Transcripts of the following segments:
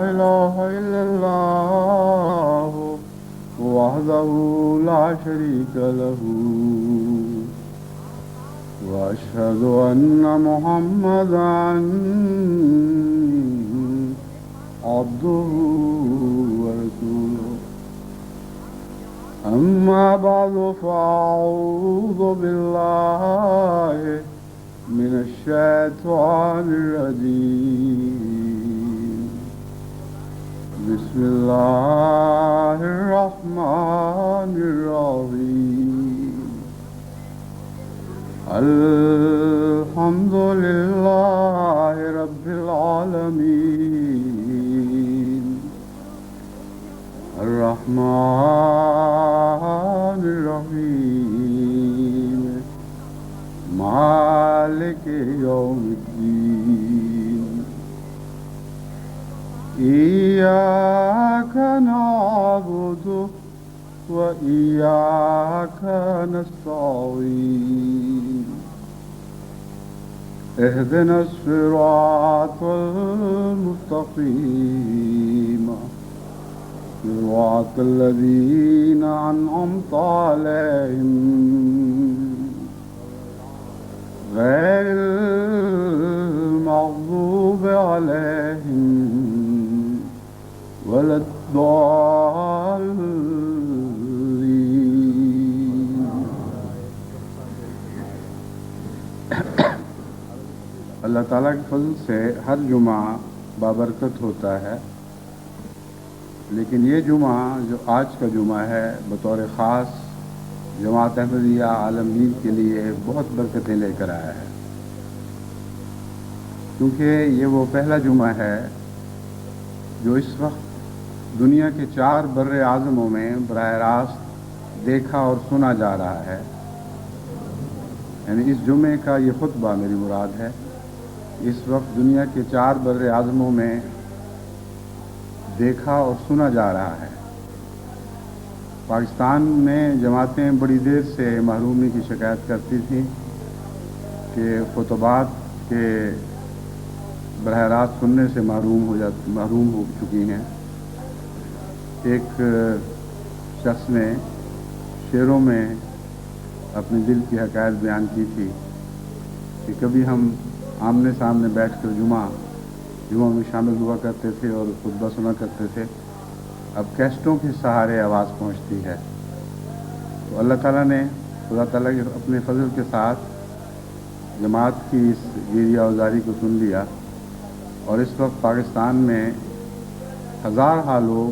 إله إلا الله وحده لا شريك له وأشهد أن محمدا عبده ورسوله أما بعد فأعوذ بالله من الشيطان الرجيم بسم الله الرحمن الرحيم الحمد لله رب العالمين الرحمن الرحيم مالك يوم الدين إياك نعبد وإياك نستعين اهدنا الصراط المستقيم صراط الذين أنعمت عليهم غير المغضوب عليهم ولا الضالين. اللہ تعالیٰ کے فضل سے ہر جمعہ بابرکت ہوتا ہے، لیکن یہ جمعہ جو آج کا جمعہ ہے بطور خاص جماعت احمدیہ عالمگیر کے لیے بہت برکتیں لے کر آیا ہے، کیونکہ یہ وہ پہلا جمعہ ہے جو اس وقت دنیا کے 4 بر اعظموں میں براہ راست دیکھا اور سنا جا رہا ہے. یعنی اس جمعے کا یہ خطبہ میری مراد ہے، اس وقت دنیا کے 4 بر اعظموں میں دیکھا اور سنا جا رہا ہے. پاکستان میں جماعتیں بڑی دیر سے محرومی کی شکایت کرتی تھیں کہ خطبات کے براہ راست سننے سے محروم ہو چکی ہیں. ایک شخص نے شعروں میں اپنے دل کی حقائق بیان کی تھی کہ کبھی ہم آمنے سامنے بیٹھ کر جمعہ میں شامل ہوا کرتے تھے اور خطبہ سنا کرتے تھے، اب کیسٹوں کے سہارے آواز پہنچتی ہے. تو اللہ تعالیٰ نے خدا تعالیٰ کے اپنے فضل کے ساتھ جماعت کی اس گیریا اوزاری کو سن لیا، اور اس وقت پاکستان میں ہزارہ لوگ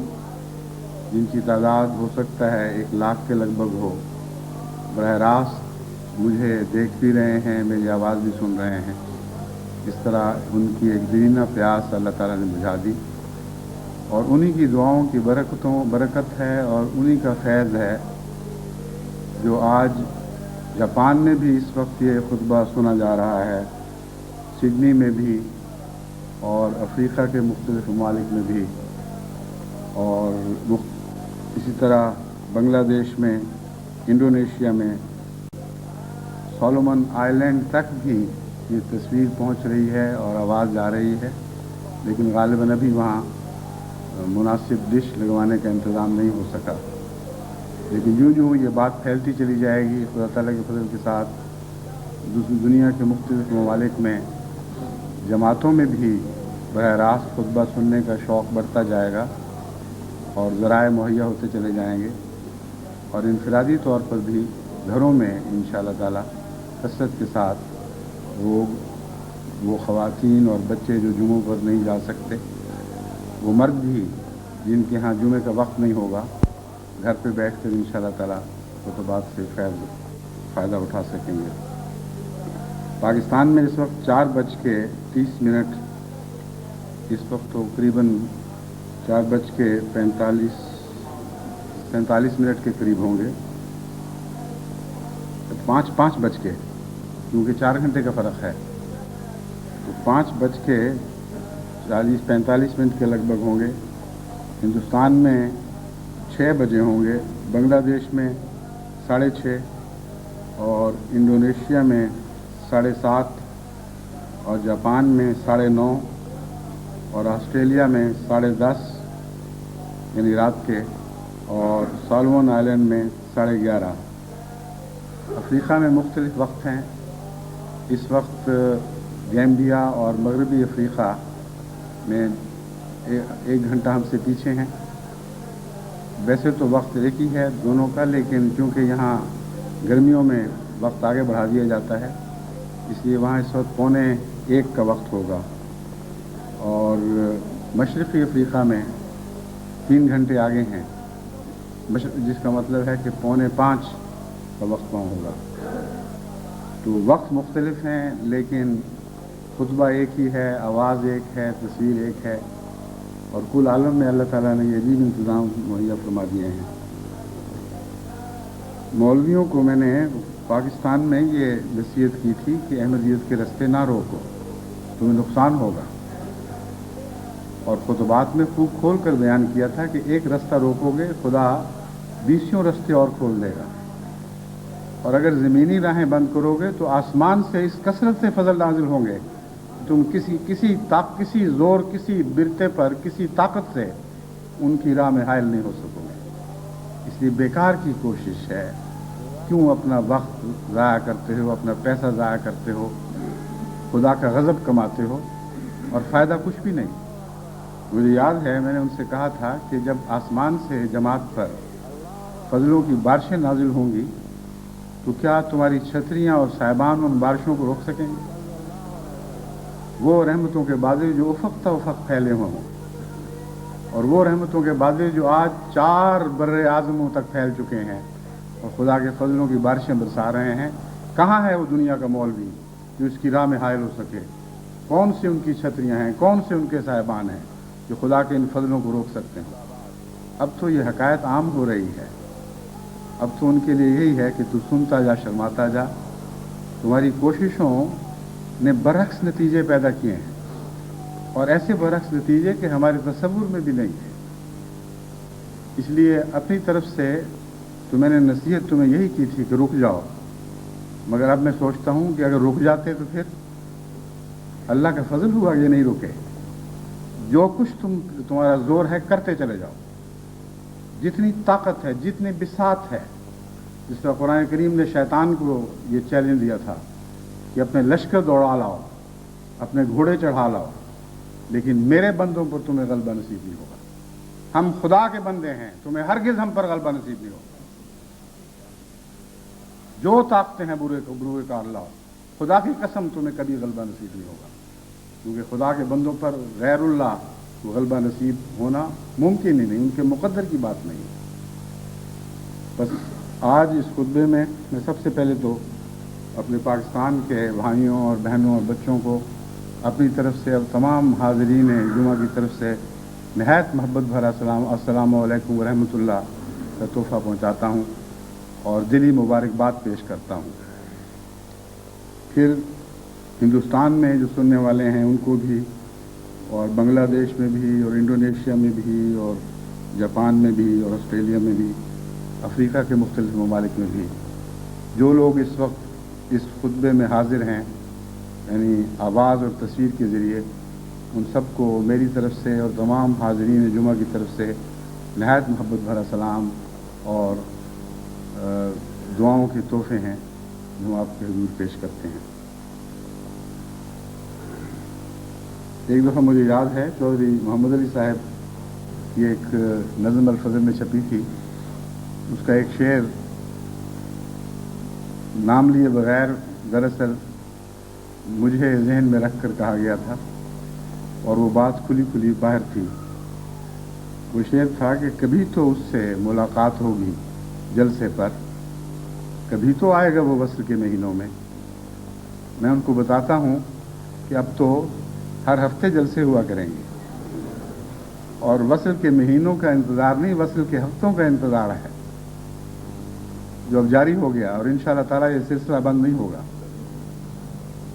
جن کی تعداد ہو سکتا ہے 1 لاکھ کے لگ بھگ ہو، براہ راست مجھے دیکھ بھی رہے ہیں، میری آواز بھی سن رہے ہیں. اس طرح ان کی ایک دیرینہ پیاس اللہ تعالیٰ نے بجھا دی، اور انہی کی دعاؤں کی برکت ہے اور انہی کا فیض ہے جو آج جاپان میں بھی اس وقت یہ خطبہ سنا جا رہا ہے، سڈنی میں بھی، اور افریقہ کے مختلف ممالک میں بھی، اور اسی طرح بنگلہ دیش میں، انڈونیشیا میں، سولومن آئلینڈ تک بھی یہ تصویر پہنچ رہی ہے اور آواز جا رہی ہے. لیکن غالباً ابھی وہاں مناسب ڈش لگوانے کا انتظام نہیں ہو سکا. لیکن یوں یہ بات پھیلتی چلی جائے گی خدا تعالیٰ کے فضل کے ساتھ. دنیا کے مختلف ممالک میں جماعتوں میں بھی براہ راست خطبہ سننے کا شوق بڑھتا جائے گا اور ذرائع مہیا ہوتے چلے جائیں گے، اور انفرادی طور پر بھی گھروں میں انشاءاللہ تعالیٰ کثرت کے ساتھ وہ خواتین اور بچے جو جمعوں پر نہیں جا سکتے، وہ مرد بھی جن کے ہاں جمعے کا وقت نہیں ہوگا، گھر پہ بیٹھ کر انشاءاللہ تعالیٰ خطبات سے فائدہ اٹھا سکیں گے. پاکستان میں اس وقت 4:30 اس وقت تقریباً 4:45 کے قریب ہوں گے، 5 بج کے، کیونکہ 4 گھنٹے کا فرق ہے، تو 5:45 کے لگ بھگ ہوں گے. ہندوستان میں 6 بجے ہوں گے، بنگلہ دیش میں 6:30، اور انڈونیشیا میں 7:30، اور جاپان میں 9:30، اور آسٹریلیا میں 10:30 یعنی رات کے، اور سالمون آئلینڈ میں 11:30۔ افریقہ میں مختلف وقت ہیں۔ اس وقت گیمبیا اور مغربی افریقہ میں 1 گھنٹہ ہم سے پیچھے ہیں۔ ویسے تو وقت ایک ہی ہے دونوں کا، لیکن چونکہ یہاں گرمیوں میں وقت آگے بڑھا دیا جاتا ہے، اس لیے وہاں اس وقت 1:45 کا وقت ہوگا، اور مشرقی افریقہ میں 3 گھنٹے آگے ہیں، جس کا مطلب ہے کہ 4:45 کا وقت وہاں ہوگا۔ تو وقت مختلف ہیں، لیکن خطبہ ایک ہی ہے، آواز ایک ہے، تصویر ایک ہے، اور کل عالم میں اللہ تعالیٰ نے یہ بھی انتظام مہیا فرما دیے ہیں۔ مولویوں کو میں نے پاکستان میں یہ نصیحت کی تھی کہ احمدیت کے رستے نہ روکو، تمہیں نقصان ہوگا، اور خطبات میں خوب کھول کر بیان کیا تھا کہ ایک رستہ روکو گے خدا 20 رستے اور کھول دے گا، اور اگر زمینی راہیں بند کرو گے تو آسمان سے اس کثرت سے فضل نازل ہوں گے، تم کسی زور، کسی برتے پر، کسی طاقت سے ان کی راہ میں حائل نہیں ہو سکو گے۔ اس لیے بیکار کی کوشش ہے، کیوں اپنا وقت ضائع کرتے ہو، اپنا پیسہ ضائع کرتے ہو، خدا کا غضب کماتے ہو، اور فائدہ کچھ بھی نہیں۔ مجھے یاد ہے میں نے ان سے کہا تھا کہ جب آسمان سے جماعت پر فضلوں کی بارشیں نازل ہوں گی تو کیا تمہاری چھتریاں اور صاحبان ان بارشوں کو روک سکیں گے؟ وہ رحمتوں کے بادل جو افق تا افق پھیلے ہوں، اور وہ رحمتوں کے بادل جو آج 4 بر اعظموں تک پھیل چکے ہیں اور خدا کے فضلوں کی بارشیں برسا رہے ہیں، کہاں ہے وہ دنیا کا مولوی جو اس کی راہ میں حائل ہو سکے؟ کون سی ان کی چھتریاں ہیں، کون سے ان کے صاحبان ہیں جو خدا کے ان فضلوں کو روک سکتے ہیں؟ اب تو یہ حقائق عام ہو رہی ہے، اب تو ان کے لیے یہی ہے کہ تو سنتا جا، شرماتا جا۔ تمہاری کوششوں نے برعکس نتیجے پیدا کیے ہیں، اور ایسے برعکس نتیجے کہ ہمارے تصور میں بھی نہیں تھے۔ اس لیے اپنی طرف سے تو میں نے نصیحت تمہیں یہی کی تھی کہ رک جاؤ، مگر اب میں سوچتا ہوں کہ اگر رک جاتے تو پھر اللہ کا فضل ہوا یہ نہیں رکے۔ جو کچھ تمہارا زور ہے کرتے چلے جاؤ، جتنی طاقت ہے، جتنی بساط ہے۔ جس طرح قرآن کریم نے شیطان کو یہ چیلنج دیا تھا کہ اپنے لشکر دوڑا لاؤ، اپنے گھوڑے چڑھا لاؤ، لیکن میرے بندوں پر تمہیں غلبہ نصیب نہیں ہوگا۔ ہم خدا کے بندے ہیں، تمہیں ہرگز ہم پر غلبہ نصیب نہیں ہوگا۔ جو طاقتیں ہیں بروئے کار لاؤ، خدا کی قسم تمہیں کبھی غلبہ نصیب نہیں ہوگا، کیونکہ خدا کے بندوں پر غیر اللہ کو غلبہ نصیب ہونا ممکن ہی نہیں، ان کے مقدر کی بات نہیں۔ بس آج اس خطبے میں سب سے پہلے تو اپنے پاکستان کے بھائیوں اور بہنوں اور بچوں کو اپنی طرف سے اور تمام حاضرین جمعہ کی طرف سے نہایت محبت بھرا السلام علیکم ورحمۃ اللہ کا تحفہ پہنچاتا ہوں اور دلی مبارکباد پیش کرتا ہوں۔ پھر ہندوستان میں جو سننے والے ہیں ان کو بھی، اور بنگلہ دیش میں بھی، اور انڈونیشیا میں بھی، اور جاپان میں بھی، اور آسٹریلیا میں بھی، افریقہ کے مختلف ممالک میں بھی، جو لوگ اس وقت اس خطبے میں حاضر ہیں، یعنی آواز اور تصویر کے ذریعے، ان سب کو میری طرف سے اور تمام حاضرین جمعہ کی طرف سے نہایت محبت بھرا سلام اور دعاؤں کے تحفے ہیں جو آپ کے حضور پیش کرتے ہیں۔ ایک دفعہ مجھے یاد ہے چودھری محمد علی صاحب کی ایک نظم الفضل میں چھپی تھی، اس کا ایک شعر نام لیے بغیر دراصل مجھے ذہن میں رکھ کر کہا گیا تھا، اور وہ بات کھلی کھلی باہر تھی۔ وہ شعر تھا کہ کبھی تو اس سے ملاقات ہوگی جلسے پر، کبھی تو آئے گا وہ وصل کے مہینوں میں۔ میں ان کو بتاتا ہوں کہ اب تو ہر ہفتے جلسے ہوا کریں گے، اور وصل کے مہینوں کا انتظار نہیں، وصل کے ہفتوں کا انتظار ہے جو اب جاری ہو گیا، اور انشاءاللہ تعالیٰ یہ سلسلہ بند نہیں ہوگا۔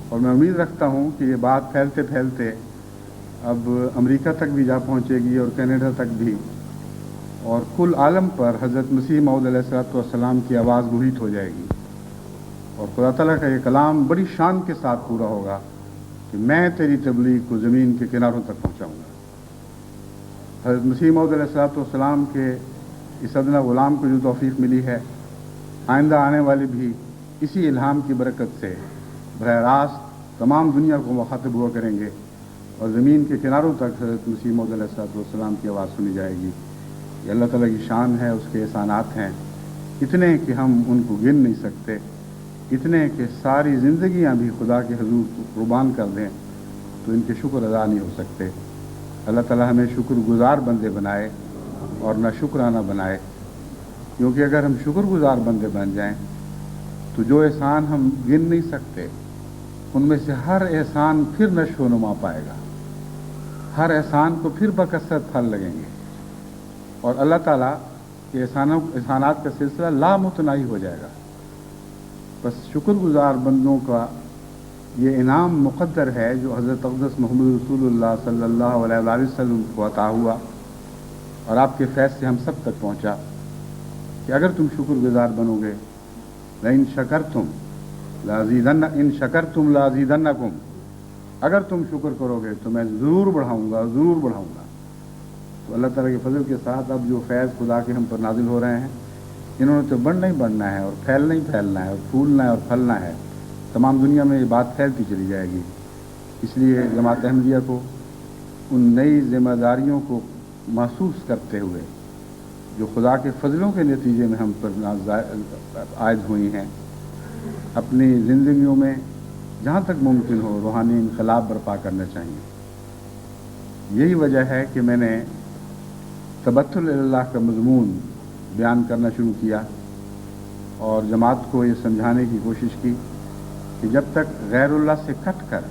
اور میں امید رکھتا ہوں کہ یہ بات پھیلتے پھیلتے اب امریکہ تک بھی جا پہنچے گی، اور کینیڈا تک بھی، اور کل عالم پر حضرت مسیح موعود علیہ السلام کی آواز محیط ہو جائے گی، اور خدا تعالیٰ کا یہ کلام بڑی شان کے ساتھ پورا ہوگا کہ میں تیری تبلیغ کو زمین کے کناروں تک پہنچاؤں گا۔ حضرت مسیح موعود علیہ الصلوۃ والسلام کے اس ادنا غلام کو جو توفیق ملی ہے، آئندہ آنے والے بھی اسی الہام کی برکت سے براہ راست تمام دنیا کو مخاطب ہوا کریں گے، اور زمین کے کناروں تک حضرت مسیح موعود علیہ الصلوۃ والسلام کی آواز سنی جائے گی۔ یہ اللہ تعالیٰ کی شان ہے، اس کے احسانات ہیں اتنے کہ ہم ان کو گن نہیں سکتے، اتنے کہ ساری زندگیاں بھی خدا کے حضور قربان کر دیں تو ان کے شکر ادا نہیں ہو سکتے۔ اللہ تعالیٰ ہمیں شکر گزار بندے بنائے اور نہ شکرانہ بنائے، کیونکہ اگر ہم شکر گزار بندے بن جائیں تو جو احسان ہم گن نہیں سکتے ان میں سے ہر احسان پھر نشو و نما پائے گا، ہر احسان کو پھر بکثرت پھل لگیں گے، اور اللہ تعالیٰ کے احسانات کا سلسلہ لامتناہی ہو جائے گا۔ بس شکر گزار بندوں کا یہ انعام مقدر ہے جو حضرت اقدس محمد رسول اللہ صلی اللہ علیہ وآلہ وسلم کو عطا ہوا اور آپ کے فیض سے ہم سب تک پہنچا، کہ اگر تم شکر گزار بنو گے، لئن شکرتم ان شکرتم لازیدنکم، اگر تم شکر کرو گے تو میں ضرور بڑھاؤں گا، ضرور بڑھاؤں گا۔ تو اللہ تعالیٰ کے فضل کے ساتھ اب جو فیض خدا کے ہم پر نازل ہو رہے ہیں، انہوں نے تو بڑھنا ہی بڑھنا ہے اور پھیلنا ہی پھیلنا ہے اور پھولنا ہے اور پھلنا ہے، تمام دنیا میں یہ بات پھیلتی چلی جائے گی۔ اس لیے جماعت احمدیہ کو ان نئی ذمہ داریوں کو محسوس کرتے ہوئے جو خدا کے فضلوں کے نتیجے میں ہم پر عائد ہوئی ہیں، اپنی زندگیوں میں جہاں تک ممکن ہو روحانی انقلاب برپا کرنا چاہیے۔ یہی وجہ ہے کہ میں نے تبتل اللہ کا مضمون بیان کرنا شروع کیا اور جماعت کو یہ سمجھانے کی کوشش کی کہ جب تک غیر اللہ سے کٹ کر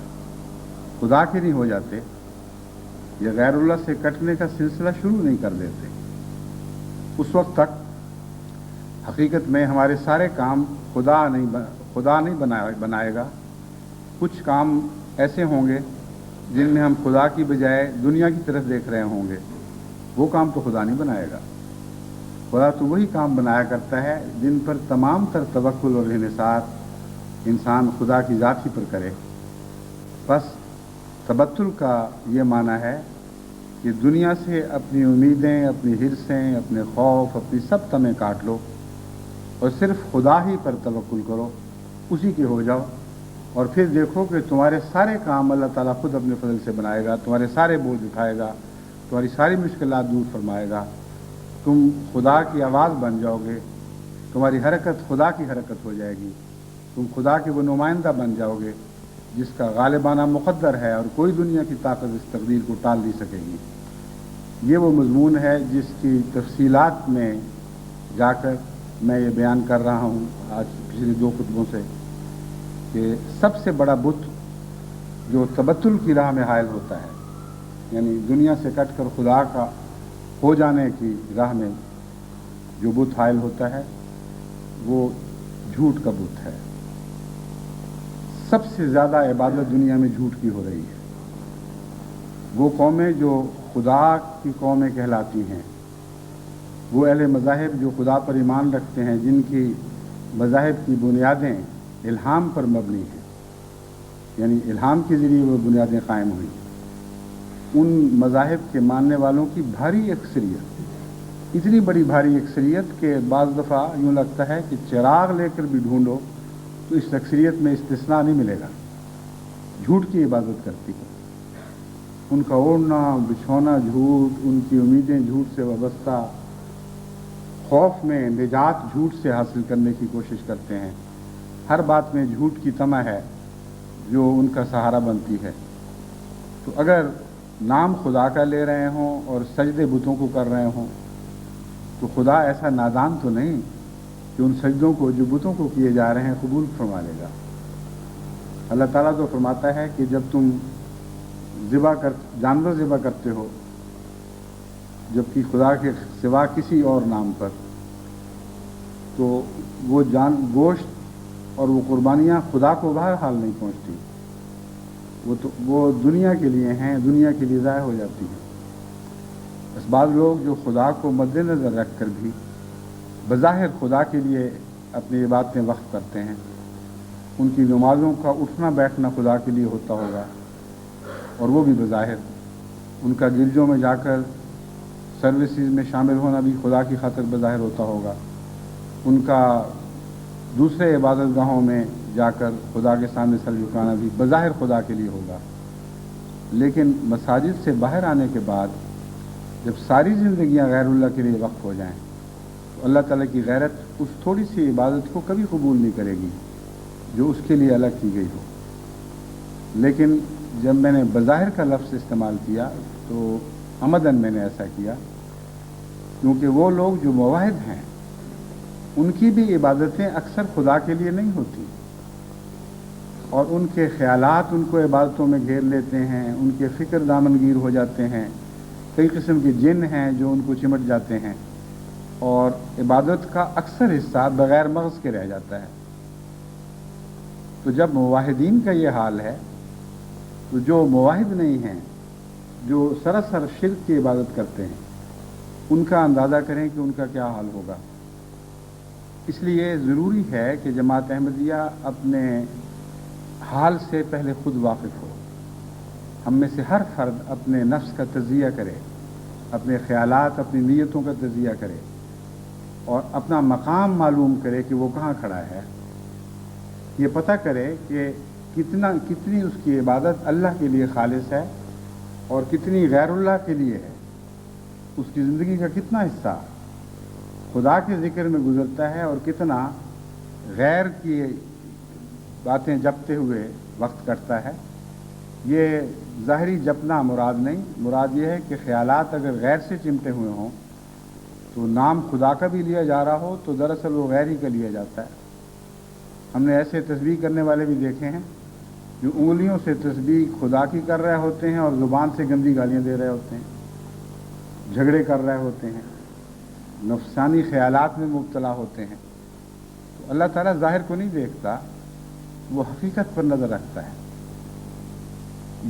خدا کے نہیں ہو جاتے یا غیر اللہ سے کٹنے کا سلسلہ شروع نہیں کر دیتے، اس وقت تک حقیقت میں ہمارے سارے کام خدا نہیں بنائے گا۔ کچھ کام ایسے ہوں گے جن میں ہم خدا کی بجائے دنیا کی طرف دیکھ رہے ہوں گے، وہ کام تو خدا نہیں بنائے گا۔ خدا تو وہی کام بنایا کرتا ہے جن پر تمام تر توکل اور انحصار انسان خدا کی ذات ہی پر کرے۔ بس تبتل کا یہ معنی ہے کہ دنیا سے اپنی امیدیں، اپنی حرصیں، اپنے خوف، اپنی سب تمیں کاٹ لو اور صرف خدا ہی پر توکل کرو، اسی کے ہو جاؤ، اور پھر دیکھو کہ تمہارے سارے کام اللہ تعالیٰ خود اپنے فضل سے بنائے گا، تمہارے سارے بوجھ اٹھائے گا، تمہاری ساری مشکلات دور فرمائے گا، تم خدا کی آواز بن جاؤ گے، تمہاری حرکت خدا کی حرکت ہو جائے گی، تم خدا کے وہ نمائندہ بن جاؤ گے جس کا غالبانہ مقدر ہے اور کوئی دنیا کی طاقت اس تقدیر کو ٹال نہیں سکے گی۔ یہ وہ مضمون ہے جس کی تفصیلات میں جا کر میں یہ بیان کر رہا ہوں آج پچھلے 2 خطبوں سے، کہ سب سے بڑا بت جو تبتل کی راہ میں حائل ہوتا ہے، یعنی دنیا سے کٹ کر خدا کا ہو جانے کی راہ میں جو بت حائل ہوتا ہے، وہ جھوٹ کا بت ہے۔ سب سے زیادہ عبادت دنیا میں جھوٹ کی ہو رہی ہے۔ وہ قومیں جو خدا کی قومیں کہلاتی ہیں، وہ اہل مذاہب جو خدا پر ایمان رکھتے ہیں، جن کی مذاہب کی بنیادیں الہام پر مبنی ہیں، یعنی الہام کے ذریعے وہ بنیادیں قائم ہوئیں، ان مذاہب کے ماننے والوں کی بھاری اکثریت، اتنی بڑی بھاری اکثریت کہ بعض دفعہ یوں لگتا ہے کہ چراغ لے کر بھی ڈھونڈو تو اس اکثریت میں استثناء نہیں ملے گا، جھوٹ کی عبادت کرتی ہے۔ ان کا اوڑھنا بچھونا جھوٹ، ان کی امیدیں جھوٹ سے وابستہ، خوف میں نجات جھوٹ سے حاصل کرنے کی کوشش کرتے ہیں، ہر بات میں جھوٹ کی طمع ہے جو ان کا سہارا بنتی ہے۔ تو اگر نام خدا کا لے رہے ہوں اور سجدے بتوں کو کر رہے ہوں تو خدا ایسا نادان تو نہیں کہ ان سجدوں کو جو بتوں کو کیے جا رہے ہیں قبول فرما لے گا۔ اللہ تعالیٰ تو فرماتا ہے کہ جب تم جانور ذبح کرتے ہو جبکہ خدا کے سوا کسی اور نام پر، تو وہ گوشت اور وہ قربانیاں خدا کو بہرحال نہیں پہنچتی، وہ دنیا کے لیے ہیں، دنیا کے لیے ضائع ہو جاتی ہیں۔ اس بعض لوگ جو خدا کو مد نظر رکھ کر بھی بظاہر خدا کے لیے اپنی عبادتیں وقف کرتے ہیں، ان کی نمازوں کا اٹھنا بیٹھنا خدا کے لیے ہوتا ہوگا، اور وہ بھی بظاہر. ان کا گرجوں میں جا کر سروسز میں شامل ہونا بھی خدا کی خاطر بظاہر ہوتا ہوگا. ان کا دوسرے عبادت گاہوں میں جا کر خدا کے سامنے سر جھکانا بھی بظاہر خدا کے لیے ہوگا. لیکن مساجد سے باہر آنے کے بعد جب ساری زندگیاں غیر اللہ کے لیے وقف ہو جائیں تو اللہ تعالیٰ کی غیرت اس تھوڑی سی عبادت کو کبھی قبول نہیں کرے گی جو اس کے لیے الگ کی گئی ہو. لیکن جب میں نے بظاہر کا لفظ استعمال کیا تو عمدن میں نے ایسا کیا کیونکہ وہ لوگ جو موحد ہیں ان کی بھی عبادتیں اکثر خدا کے لیے نہیں ہوتی اور ان کے خیالات ان کو عبادتوں میں گھیر لیتے ہیں. ان کے فکر دامنگیر ہو جاتے ہیں. کئی قسم کے جن ہیں جو ان کو چمٹ جاتے ہیں اور عبادت کا اکثر حصہ بغیر مغز کے رہ جاتا ہے. تو جب موحدین کا یہ حال ہے تو جو موحد نہیں ہیں جو سراسر شرک کی عبادت کرتے ہیں ان کا اندازہ کریں کہ ان کا کیا حال ہوگا. اس لیے ضروری ہے کہ جماعت احمدیہ اپنے حال سے پہلے خود واقف ہو. ہم میں سے ہر فرد اپنے نفس کا تجزیہ کرے, اپنے خیالات اپنی نیتوں کا تجزیہ کرے اور اپنا مقام معلوم کرے کہ وہ کہاں کھڑا ہے. یہ پتہ کرے کہ کتنی اس کی عبادت اللہ کے لیے خالص ہے اور کتنی غیر اللہ کے لیے ہے. اس کی زندگی کا کتنا حصہ خدا کے ذکر میں گزرتا ہے اور کتنا غیر کی باتیں جپتے ہوئے وقت کرتا ہے. یہ ظاہری جپنا مراد نہیں, مراد یہ ہے کہ خیالات اگر غیر سے چمٹے ہوئے ہوں تو نام خدا کا بھی لیا جا رہا ہو تو دراصل وہ غیر ہی کا لیا جاتا ہے. ہم نے ایسے تسبیح کرنے والے بھی دیکھے ہیں جو انگلیوں سے تسبیح خدا کی کر رہے ہوتے ہیں اور زبان سے گندی گالیاں دے رہے ہوتے ہیں, جھگڑے کر رہے ہوتے ہیں, نفسانی خیالات میں مبتلا ہوتے ہیں. تو اللہ تعالیٰ ظاہر کو نہیں دیکھتا, وہ حقیقت پر نظر رکھتا ہے.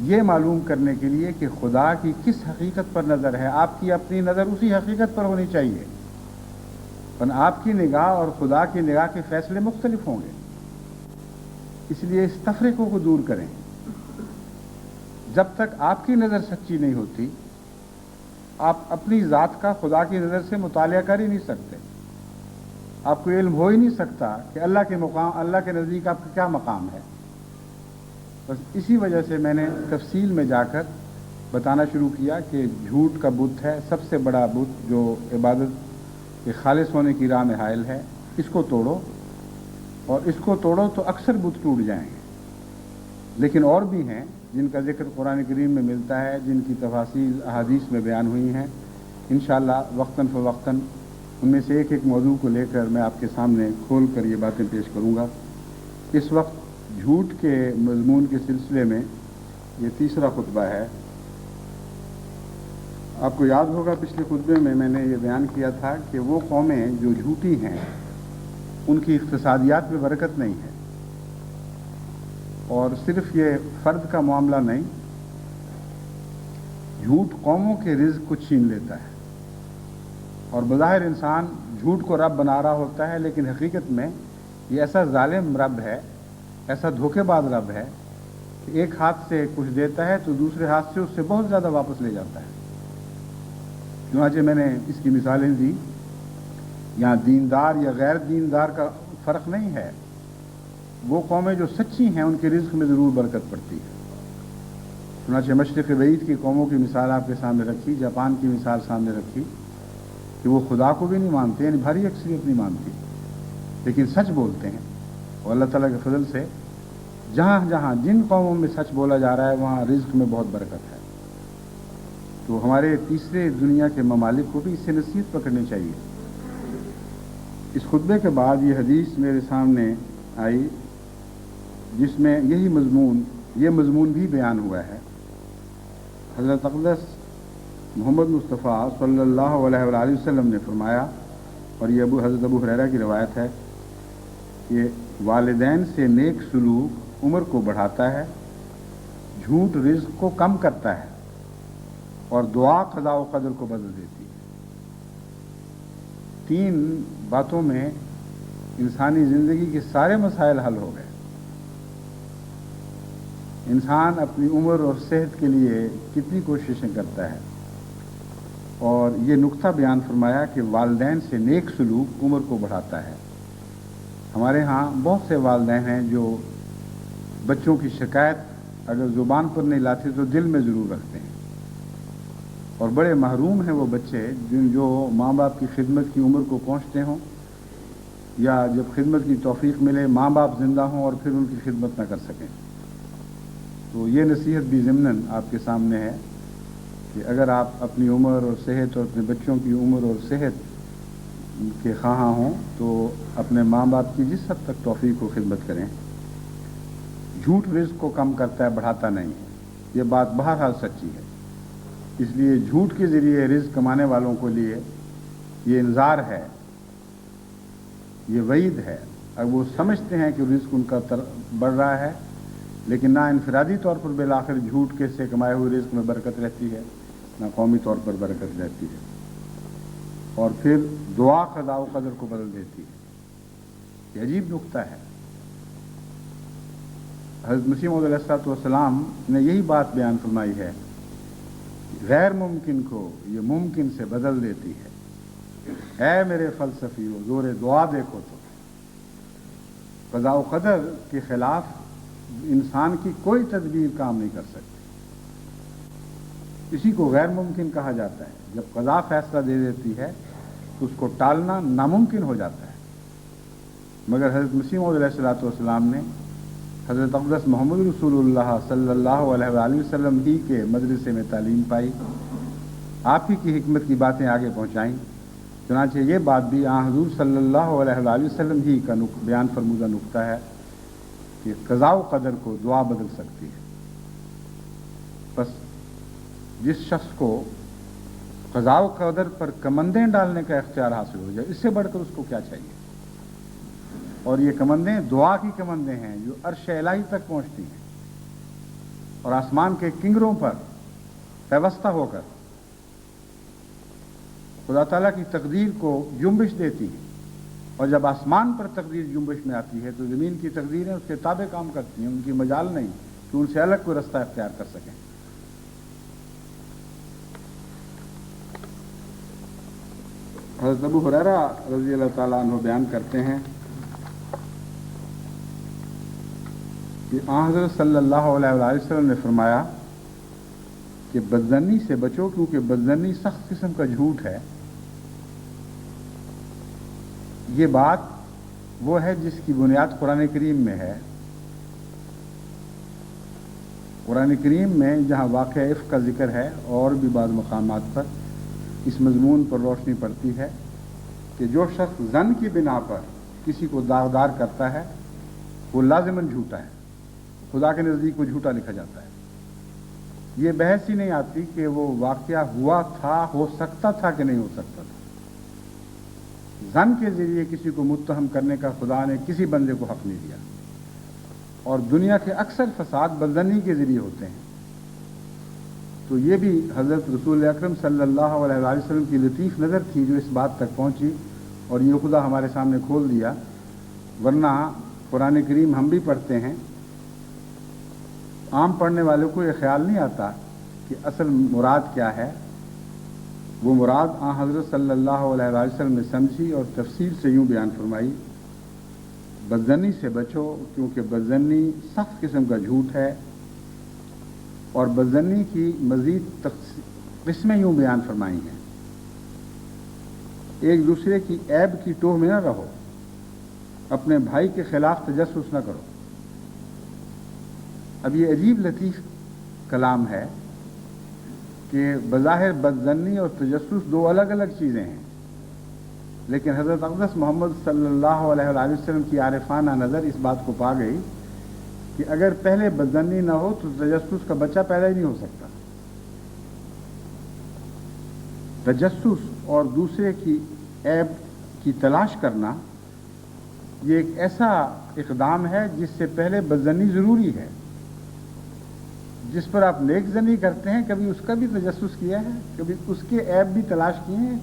یہ معلوم کرنے کے لیے کہ خدا کی کس حقیقت پر نظر ہے. آپ کی اپنی نظر اسی حقیقت پر ہونی چاہیے, پر آپ کی نگاہ اور خدا کی نگاہ کے فیصلے مختلف ہوں گے. اس لیے اس تفریقوں کو دور کریں. جب تک آپ کی نظر سچی نہیں ہوتی آپ اپنی ذات کا خدا کی نظر سے مطالعہ کر ہی نہیں سکتے. آپ کو علم ہو ہی نہیں سکتا کہ اللہ کے نزدیک آپ کا کیا مقام ہے. بس اسی وجہ سے میں نے تفصیل میں جا کر بتانا شروع کیا کہ جھوٹ کا بت ہے, سب سے بڑا بت جو عبادت کے خالص ہونے کی راہ میں حائل ہے. اس کو توڑو, اور اس کو توڑو تو اکثر بت ٹوٹ جائیں گے. لیکن اور بھی ہیں جن کا ذکر قرآن کریم میں ملتا ہے, جن کی تفاصیل احادیث میں بیان ہوئی ہیں. انشاءاللہ وقتاً فوقتاً ان میں سے ایک موضوع کو لے کر میں آپ کے سامنے کھول کر یہ باتیں پیش کروں گا. اس وقت جھوٹ کے مضمون کے سلسلے میں یہ تیسرا خطبہ ہے. آپ کو یاد ہوگا پچھلے خطبے میں نے یہ بیان کیا تھا کہ وہ قومیں جو جھوٹی ہیں ان کی اقتصادیات میں برکت نہیں ہے. اور صرف یہ فرد کا معاملہ نہیں, جھوٹ قوموں کے رزق کو چھین لیتا ہے. اور بظاہر انسان جھوٹ کو رب بنا رہا ہوتا ہے, لیکن حقیقت میں یہ ایسا ظالم رب ہے, ایسا دھوکے باز رب ہے کہ ایک ہاتھ سے کچھ دیتا ہے تو دوسرے ہاتھ سے اس سے بہت زیادہ واپس لے جاتا ہے. چنانچہ میں نے اس کی مثالیں دی. یہاں دیندار یا غیر دیندار کا فرق نہیں ہے. وہ قومیں جو سچی ہیں ان کے رزق میں ضرور برکت پڑتی ہے. چنانچہ مشرق بعید کی قوموں کی مثال آپ کے سامنے رکھی, جاپان کی مثال سامنے رکھی کہ وہ خدا کو بھی نہیں مانتے, یعنی بھاری اکثریت نہیں مانتی, لیکن سچ بولتے ہیں. اور اللہ تعالیٰ کے فضل سے جہاں جہاں جن قوموں میں سچ بولا جا رہا ہے وہاں رزق میں بہت برکت ہے. تو ہمارے تیسرے دنیا کے ممالک کو بھی اس سے نصیحت پکڑنی چاہیے. اس خطبے کے بعد یہ حدیث میرے سامنے آئی جس میں یہ مضمون بھی بیان ہوا ہے. حضرت اقدس محمد مصطفیٰ صلی اللہ علیہ وآلہ وسلم نے فرمایا, اور یہ حضرت ابو ہریرہ کی روایت ہے, کہ والدین سے نیک سلوک عمر کو بڑھاتا ہے, جھوٹ رزق کو کم کرتا ہے, اور دعا قضاء و قدر کو بدل دیتی ہے. 3 باتوں میں انسانی زندگی کے سارے مسائل حل ہو گئے. انسان اپنی عمر اور صحت کے لیے کتنی کوششیں کرتا ہے، اور یہ نقطہ بیان فرمایا کہ والدین سے نیک سلوک عمر کو بڑھاتا ہے۔ ہمارے ہاں بہت سے والدین ہیں جو بچوں کی شکایت اگر زبان پر نہیں لاتے تو دل میں ضرور رکھتے ہیں، اور بڑے محروم ہیں وہ بچے جو ماں باپ کی خدمت کی عمر کو پہنچتے ہوں، یا جب خدمت کی توفیق ملے ماں باپ زندہ ہوں اور پھر ان کی خدمت نہ کر سکیں۔ تو یہ نصیحت بھی ضمناً آپ کے سامنے ہے کہ اگر آپ اپنی عمر اور صحت اور اپنے بچوں کی عمر اور صحت کے خواہاں ہوں تو اپنے ماں باپ کی جس حد تک توفیق کو خدمت کریں۔ جھوٹ رزق کو کم کرتا ہے، بڑھاتا نہیں، یہ بات بہرحال سچی ہے۔ اس لیے جھوٹ کے ذریعے رزق کمانے والوں کے لیے یہ انذار ہے، یہ وعید ہے۔ اب وہ سمجھتے ہیں کہ رزق ان کا بڑھ رہا ہے، لیکن نہ انفرادی طور پر بالآخر جھوٹ کے سے کمائے ہوئے رزق میں برکت رہتی ہے، نہ قومی طور پر برکت رہتی ہے، اور پھر دعا قضاء و قدر کو بدل دیتی ہے۔ یہ عجیب نقطہ ہے۔ حضرت مسیح موعود علیہ السلام نے یہی بات بیان فرمائی ہے، غیر ممکن کو یہ ممکن سے بدل دیتی ہے۔ اے میرے فلسفیوں، زور دعا دیکھو تو قضاء و قدر کے خلاف انسان کی کوئی تدبیر کام نہیں کر سکتی۔ اسی کو غیر ممکن کہا جاتا ہے۔ جب قضا فیصلہ دے دیتی ہے تو اس کو ٹالنا ناممکن ہو جاتا ہے، مگر حضرت مسیح موعود علیہ السلام نے حضرت اقدس محمد رسول اللہ صلی اللہ علیہ وآلہ وسلم ہی کے مدرسے میں تعلیم پائی، آپ ہی کی حکمت کی باتیں آگے پہنچائیں۔ چنانچہ یہ بات بھی حضور صلی اللہ علیہ وآلہ وسلم ہی کا بیان فرمودہ نقطہ ہے کہ قضاء و قدر کو دعا بدل سکتی ہے۔ بس جس شخص کو قضاء و قدر پر کمندیں ڈالنے کا اختیار حاصل ہو جائے، اس سے بڑھ کر اس کو کیا چاہیے؟ اور یہ کمندیں دعا کی کمندیں ہیں جو عرش الہی تک پہنچتی ہیں اور آسمان کے کنگروں پر پیوستہ ہو کر خدا تعالیٰ کی تقدیر کو جنبش دیتی ہیں، اور جب آسمان پر تقدیر جنبش میں آتی ہے تو زمین کی تقدیریں اس کے تابع کام کرتی ہیں، ان کی مجال نہیں کہ ان سے الگ کوئی رستہ اختیار کر سکیں۔ حضرت ابو ہریرہ رضی اللہ تعالیٰ عنہ بیان کرتے ہیں کہ حضرت صلی اللہ علیہ وآلہ وسلم نے فرمایا کہ بدظنی سے بچو، کیونکہ بدظنی سخت قسم کا جھوٹ ہے۔ یہ بات وہ ہے جس کی بنیاد قرآن کریم میں ہے۔ قرآن کریم میں جہاں واقعہ عفق کا ذکر ہے اور بھی بعض مقامات پر اس مضمون پر روشنی پڑتی ہے کہ جو شخص ظن کی بنا پر کسی کو داغدار کرتا ہے وہ لازماً جھوٹا ہے، خدا کے نزدیک وہ جھوٹا لکھا جاتا ہے۔ یہ بحث ہی نہیں آتی کہ وہ واقعہ ہوا تھا، ہو سکتا تھا کہ نہیں ہو سکتا تھا۔ ظن کے ذریعے کسی کو متہم کرنے کا خدا نے کسی بندے کو حق نہیں دیا، اور دنیا کے اکثر فساد بدظنی کے ذریعے ہوتے ہیں۔ تو یہ بھی حضرت رسول اکرم صلی اللہ علیہ وآلہ وسلم کی لطیف نظر تھی جو اس بات تک پہنچی، اور یہ خدا ہمارے سامنے کھول دیا۔ ورنہ قرآن کریم ہم بھی پڑھتے ہیں، عام پڑھنے والوں کو یہ خیال نہیں آتا کہ اصل مراد کیا ہے۔ وہ مراد حضرت صلی اللہ علیہ وآلہ وسلم نے سمجھی اور تفسیر سے یوں بیان فرمائی، بدظنی سے بچو کیونکہ بدظنی سخت قسم کا جھوٹ ہے، اور بدظنی کی مزید قسمیں یوں بیان فرمائی ہیں۔ ایک دوسرے کی عیب کی ٹوہ میں نہ رہو، اپنے بھائی کے خلاف تجسس نہ کرو۔ اب یہ عجیب لطیف کلام ہے کہ بظاہر بدظنی اور تجسس دو الگ الگ چیزیں ہیں، لیکن حضرت اقدس محمد صلی اللہ علیہ وآلہ وسلم کی عارفانہ نظر اس بات کو پا گئی کہ اگر پہلے بدظنی نہ ہو تو تجسس کا بچہ پیدا ہی نہیں ہو سکتا۔ تجسس اور دوسرے کی عیب کی تلاش کرنا یہ ایک ایسا اقدام ہے جس سے پہلے بدظنی ضروری ہے۔ جس پر آپ نیک ظنی کرتے ہیں کبھی اس کا بھی تجسس کیا ہے، کبھی اس کے عیب بھی تلاش کیے ہیں؟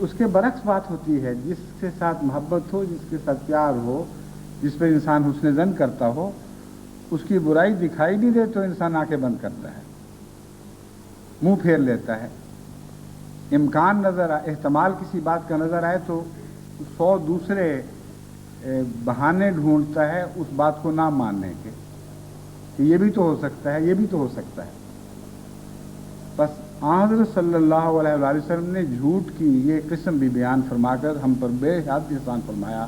اس کے برعکس بات ہوتی ہے، جس کے ساتھ محبت ہو، جس کے ساتھ پیار ہو، جس پہ انسان حسن ظن کرتا ہو، اس کی برائی دکھائی نہیں دے تو انسان آنکھیں بند کرتا ہے، منہ پھیر لیتا ہے۔ امکان نظر آئے، احتمال کسی بات کا نظر آئے تو 100 دوسرے بہانے ڈھونڈتا ہے اس بات کو نہ ماننے کے، کہ یہ بھی تو ہو سکتا ہے، یہ بھی تو ہو سکتا ہے۔ بس حضرت صلی اللہ علیہ وآلہ وسلم نے جھوٹ کی یہ قسم بھی بیان فرما کر ہم پر بے حد احسان فرمایا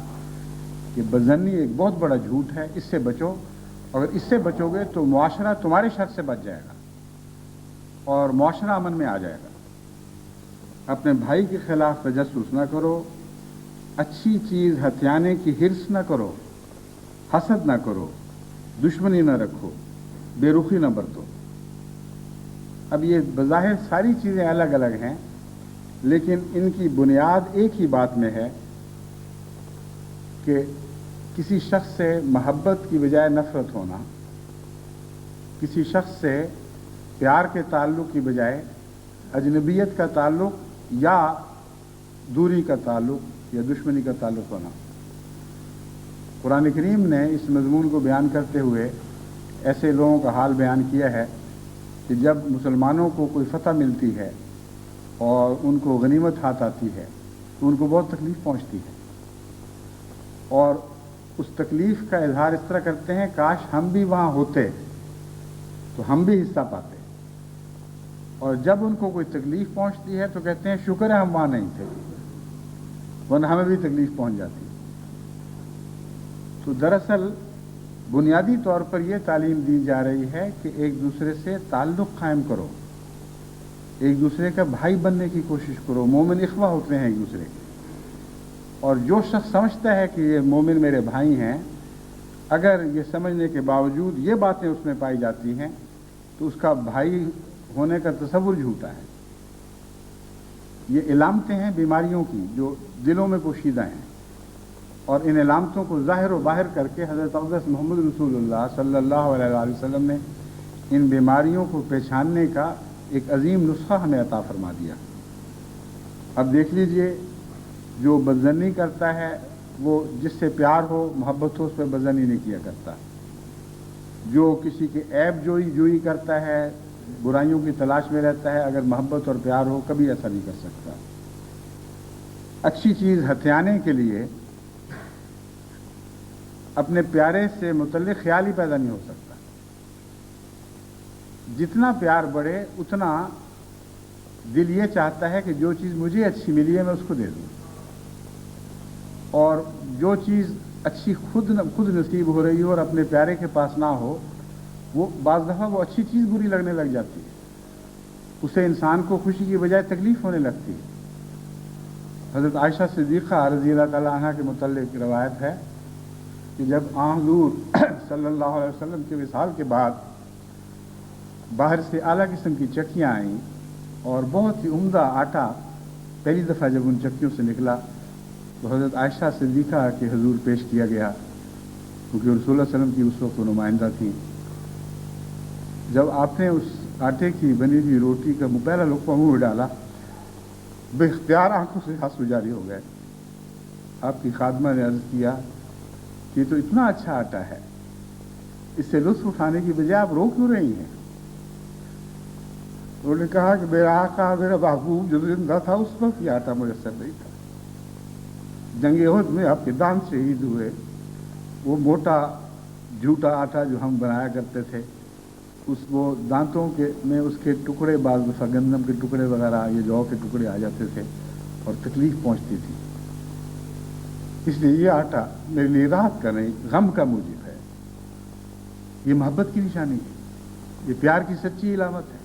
کہ بدظنی ایک بہت بڑا جھوٹ ہے، اس سے بچو۔ اگر اس سے بچو گے تو معاشرہ تمہارے شر سے بچ جائے گا اور معاشرہ امن میں آ جائے گا۔ اپنے بھائی کے خلاف تجسس نہ کرو، اچھی چیز ہتھیانے کی حرص نہ کرو، حسد نہ کرو، دشمنی نہ رکھو، بے رخی نہ برتو۔ اب یہ بظاہر ساری چیزیں الگ الگ ہیں، لیکن ان کی بنیاد ایک ہی بات میں ہے کہ کسی شخص سے محبت کی بجائے نفرت ہونا، کسی شخص سے پیار کے تعلق کی بجائے اجنبیت کا تعلق یا دوری کا تعلق یا دشمنی کا تعلق ہونا۔ قرآن کریم نے اس مضمون کو بیان کرتے ہوئے ایسے لوگوں کا حال بیان کیا ہے کہ جب مسلمانوں کو کوئی فتح ملتی ہے اور ان کو غنیمت ہاتھ آتی ہے تو ان کو بہت تکلیف پہنچتی ہے، اور اس تکلیف کا اظہار اس طرح کرتے ہیں کاش ہم بھی وہاں ہوتے تو ہم بھی حصہ پاتے، اور جب ان کو کوئی تکلیف پہنچتی ہے تو کہتے ہیں شکر ہے ہم وہاں نہیں تھے ورنہ ہمیں بھی تکلیف پہنچ جاتی۔ تو دراصل بنیادی طور پر یہ تعلیم دی جا رہی ہے کہ ایک دوسرے سے تعلق قائم کرو، ایک دوسرے کا بھائی بننے کی کوشش کرو۔ مومن اخوہ ہوتے ہیں ایک دوسرے کے، اور جو شخص سمجھتا ہے کہ یہ مومن میرے بھائی ہیں، اگر یہ سمجھنے کے باوجود یہ باتیں اس میں پائی جاتی ہیں تو اس کا بھائی ہونے کا تصور جھوٹا ہے۔ یہ علامتیں ہیں بیماریوں کی جو دلوں میں پوشیدہ ہیں، اور ان علامتوں کو ظاہر و باہر کر کے حضرت اقدس محمد رسول اللہ صلی اللہ علیہ وآلہ وسلم نے ان بیماریوں کو پہچاننے کا ایک عظیم نسخہ ہمیں عطا فرما دیا۔ اب دیکھ لیجئے، جو بدظنی کرتا ہے وہ جس سے پیار ہو، محبت ہو، اس پہ بدظنی نہیں کیا کرتا۔ جو کسی کے عیب جوئی کرتا ہے، برائیوں کی تلاش میں رہتا ہے، اگر محبت اور پیار ہو کبھی ایسا نہیں کر سکتا۔ اچھی چیز ہتھیانے کے لیے اپنے پیارے سے متعلق خیال ہی پیدا نہیں ہو سکتا۔ جتنا پیار بڑھے اتنا دل یہ چاہتا ہے کہ جو چیز مجھے اچھی ملی ہے میں اس کو دے دوں، اور جو چیز اچھی خود نصیب ہو رہی ہو اور اپنے پیارے کے پاس نہ ہو، وہ بعض دفعہ وہ اچھی چیز بری لگنے لگ جاتی ہے، اسے انسان کو خوشی کی بجائے تکلیف ہونے لگتی ہے۔ حضرت عائشہ صدیقہ رضی اللہ تعالیٰ عنہ کے متعلق روایت ہے کہ جب حضور صلی اللہ علیہ وسلم کے وصال کے بعد باہر سے اعلیٰ قسم کی چکیاں آئیں اور بہت ہی عمدہ آٹا پہلی دفعہ جب ان چکیوں سے نکلا تو حضرت عائشہ صدیقہ کے حضور پیش کیا گیا، کیونکہ رسول اللہ علیہ وسلم کی اس وقت وہ نمائندہ تھیں۔ جب آپ نے اس آٹے کی بنی ہوئی روٹی کا پہلا لقمہ منہ میں ڈالا، بے اختیار آنکھوں سے آنسو جاری ہو گئے۔ آپ کی خادمہ نے عرض کیا کہ یہ تو اتنا اچھا آٹا ہے، اس سے لطف اٹھانے کی بجائے آپ رو کیوں رہی ہیں؟ انہوں نے کہا کہ میرا آقا، میرا محبوب جو زندہ تھا اس وقت یہ آٹا میسر نہیں تھا، جنگ احد میں آپ کے دان شہید ہوئے، وہ موٹا جھوٹا آٹا جو ہم بنایا کرتے تھے، وہ دانتوں کے میں اس کے ٹکڑے، بعض دفعہ گندم کے ٹکڑے وغیرہ، یہ جو کے ٹکڑے آ جاتے تھے اور تکلیف پہنچتی تھی، اس لیے یہ آٹا میرے لیے راحت کا نہیں غم کا موجب ہے۔ یہ محبت کی نشانی ہے، یہ پیار کی سچی علامت ہے۔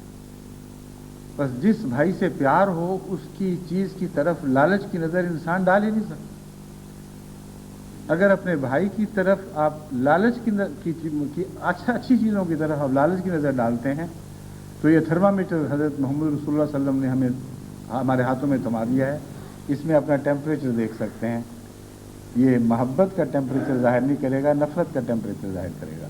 بس جس بھائی سے پیار ہو اس کی چیز کی طرف لالچ کی نظر انسان ڈال ہی نہیں سکتا۔ اگر اپنے بھائی کی طرف آپ لالچ کی اچھی چیزوں کی طرف آپ لالچ کی نظر ڈالتے ہیں تو یہ تھرمامیٹر حضرت محمد رسول اللہ صلی اللہ علیہ وسلم نے ہمارے ہاتھوں میں تھما دیا ہے، اس میں اپنا ٹیمپریچر دیکھ سکتے ہیں۔ یہ محبت کا ٹیمپریچر ظاہر نہیں کرے گا، نفرت کا ٹیمپریچر ظاہر کرے گا۔